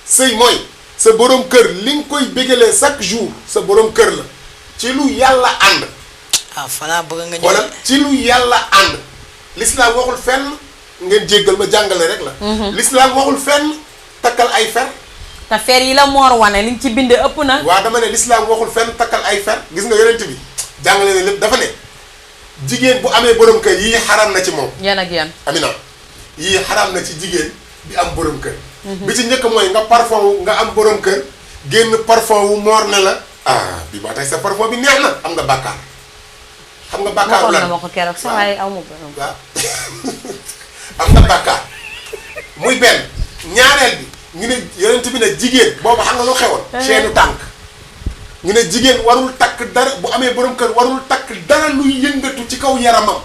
sëy mooy sa borom kër li nga koy bégalee chaque jour sa borom kër la ci lu yàlla ànd. Fala bëgg nga ñëw wala ci lu yàlla ànd. l'islam waxul fenn ngeen jéggal ma jàngale rek la. l'islam waxul fenn takkal ay fer. te fer yi la Mor wane li nga ci bind ëpp na. waaw dama ne l'islam waxul fenn takkal ay fer gis nga yonent bi jàngale ne lépp dafa ne jigéen bu amee borom kër yii xaram na ci moom. yan ak yan. Amina yii xaram na ci jigéen bi am borom kër. bi ci njëkk mooy nga parfum nga am borom kër génn parfum wu Mor ne la bi ba tey sa parfum bi neex na am nga bàkkaar. xam nga bàkkaar lan ma ko keroog sax waaye aw ma borom. waaw am nga bàkkaar muy benn ñaareel bi ñu ne yonent bi ne jigéen boobu xam nga lu xewoon. seenu tànk ñu ne jigéen warul takk dara bu amee borom kër warul takk dara luy yëngatu ci kaw yaramam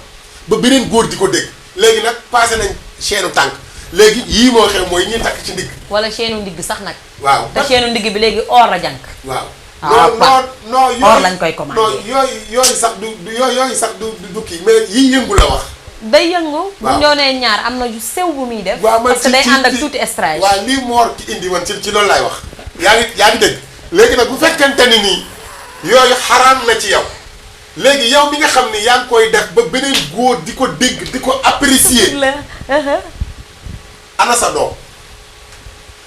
ba beneen góor di ko dégg léegi nag passé nañ seenu tànk léegi yii moo xew mooy ñuy takk ci ndigg. wala seenu ndigg sax nag. waaw te seenu ndigg bi léegi or la jànk. waaw. non or lañ koy commandé. non yooyu sax yooyu sax du kii mais yii yëngu la wax. day yëngu. bu ñoo nee ñaar am na yu sew bu muy def. waaw man parce que day ànd ak tuuti estrage. waaw lii Mor ci indi man ci loolu laay wax. yaa ngi dégg léegi nag bu fekkente ni nii yooyu xaraam na ci yow léegi yow mi nga xam ni yaa ngi koy def ba beneen góor di ko dégg di ko apprécier. ana sa doom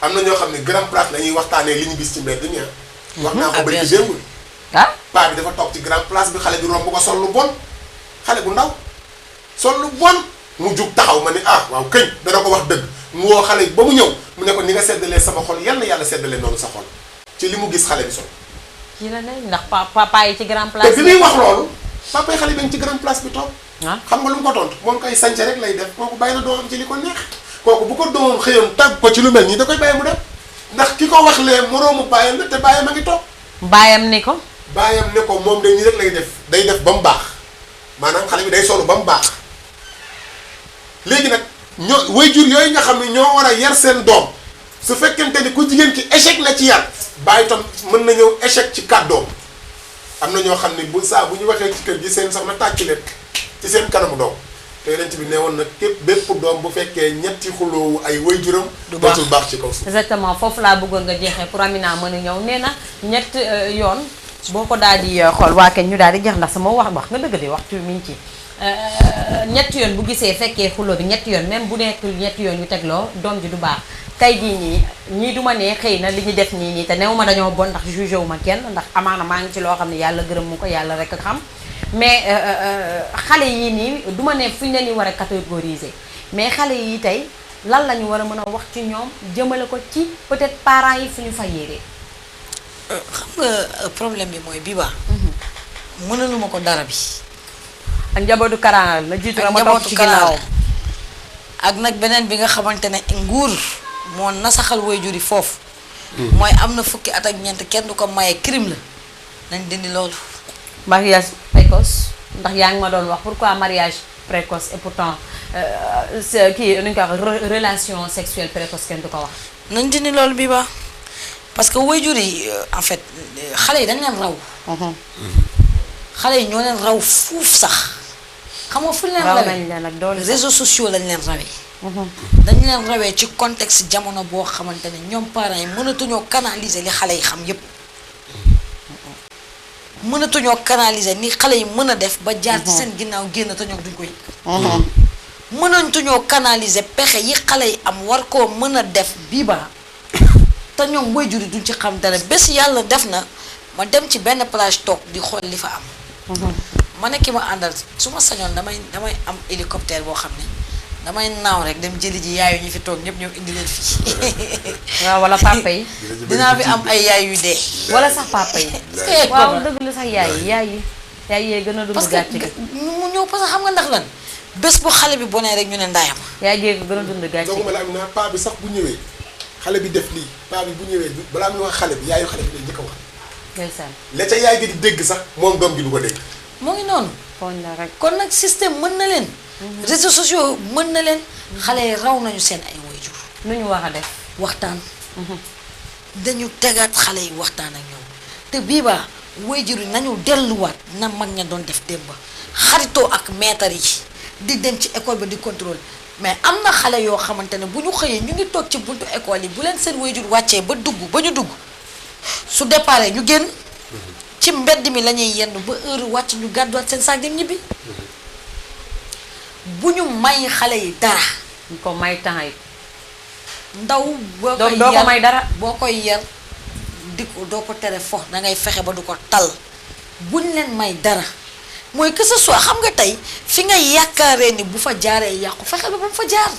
am na ñoo xam ne grand place la ñuy waxtaanee li ñu gis ci mbedd mi wax naa ko ba ci démb. paa bi dafa toog ci grand place bi xale bi romb ko sol lu bon xale bu ndaw sol lu bon mu jug taxaw ma ni waaw këñ dana ko wax dëgg mu woo xale bi ba mu ñëw mu ne ko ni nga seddalee sama xol yal na yàlla seddalee noonu sa xol ci li mu gis xale bi sol. kii la ne ndax papa yi ci grand place. te bi muy wax loolu papa yi xale bi ci grand place bi toog. xam nga lu mu ko tontu moom kay sañse rek lay def kooku bàyyi na doomam ci li ko neex kooku bu ko doomam xëyoon tàgg ko ci lu mel nii da koy bàyyi mu dem ndax ki ko wax lee moroomu bàyyam la te bàyyam a ngi toog. bàyyam ni ko. bàyyam ne ko moom de nii rek lay def day def ba mu baax maanaam xale bi day solu ba mu baax léegi nag waajur yooyu nga xam ne ñoo war a yar seen doom su fekkente ni ku jigéen ki échec na ci yar bàyyi tam mën na ñëw échec ci kàddoom am na ñoo xam ne bu ñu waxee ci kër gi seen soxna tàcc leen ci seen kanamu doom te yonent bi ne woon nag képp bépp doom bu fekkee ñetti xuloowu ay waajuram dootul baax ci kaw suuf. exactement foofu laa bëggoon nga jeexee pour Amina mën a ñëw nee na ñett yoon boo ko daal di xool waa kenn ñu daal di jeex ndax sama wax nga dëgg di waxtu mi ngi ci ñetti yoon bu gisee fekkee xuloo bi ñetti yoon même bu nekk ñetti yoon yu tegloo doom ji du baax tey jii nii ñii du ma ne xëy na li ñu def nii te new ma dañoo bon ndax jugé wu ma kenn ndax amaana maa ngi ci loo xam ne yàlla gërëm mu ko yàlla rek a xam mais xale yii nii du ma ne fu ñu leen di war a catégoriser mais xale yi tey lan la ñu war a mën a wax ci ñoom jëmale ko ci peut-être parents yi fu ñu fa yéeree. xam nga problème bi mooy bii baax. mënaluma ko dara bi. ak njabootu karaanal la jiitu ma topp ci ginnaaw ak nag beneen bi nga xamante ne nguur moo nasaxal waajur yi foofu. mooy am na fukki at ak ñeent kenn du ko maye crime la. nañ dindi loolu. mariage précoce ndax yaa ngi ma doon wax pourquoi mariage précoce et pourtant kii nu ñu koy wax relation sexuelle précoce kenn du ko wax. nañ dindi loolu bii ba parce que waajur yi en fait xale yi dañ leen raw. xale yi ñoo leen raw fuuf sax xam nga fu ñu leen raw rawee nañ leen ak doole réseaux sociaux lañ leen rawee. dañ leen rawee ci contexte jamono boo xamante ne ñoom parents yi mënatuñoo canaliser li xale yi xam yépp mënatuñoo canaliser ni xale yi mën a def ba jaar ci seen ginnaaw génn te ñoom duñ ko yëg. mënatuñoo canaliser pexe yi xale yi am war koo mën a def bii ba te ñoom waajur yi duñ ci xam dara bés yàlla def na ma dem ci benn plage toog di xool li fa am. ma ne ki ma àndal su ma sañoon damay am hélicoptère boo xam ne damay naaw rek dem jëli ji yaayu ñi fi toog ñëpp ñëw indi leen fii. waaw wala papa yi. dinaa fi am ay yaay yu dee. wala sax papa yi. waaw dëgg la sax yaay yee gën a dund parce que gàcce gi. mu ñëw parce que xam nga ndax lan bés bu xale bi bonee rek ñu ne ndaayam. yaay yee gën a dund gàcce gi. donc ma la am naa paa bi sax bu ñëwee xale bi def lii paa bi bu ñëwee balaa muy wax xale bi yaayu xale bi lay njëkk a wax. ndeysaan. la ca yaay gi di dégg sax moom doom gi du ko dégg. moo ngi noonu. fooñ la rek. kon nag système mën na leen. réseaux sociaux mën na leen. xale yi raw nañu seen ay waajur. nu ñu war a def. waxtaan. dañu tegaat xale yi waxtaan ak ñoom te bii ba waajur yi nañu delluwaat na mag ña doon def démb xaritoo ak maître yi di dem ci école ba di contrôle mais am na xale yoo xamante ne bu ñu xëyee ñu ngi toog ci buntu école yi bu leen seen waajur wàccee ba ñu dugg su départ ñu génn ci mbedd mi la ñuy yendu ba heure wàcc ñu gàdduwaat seen saak dem ñibbi bu ñu may xale yi dara. ñu ko may temps yi. ndaw boo koy doo ko may dara. boo koy yar di ko doo ko tere fo da ngay fexe ba du ko tal buñ leen may dara mooy que ce soit xam nga tey fi nga yaakaaree ni bu fa jaaree yàqu fexe ba bu mu fa jaar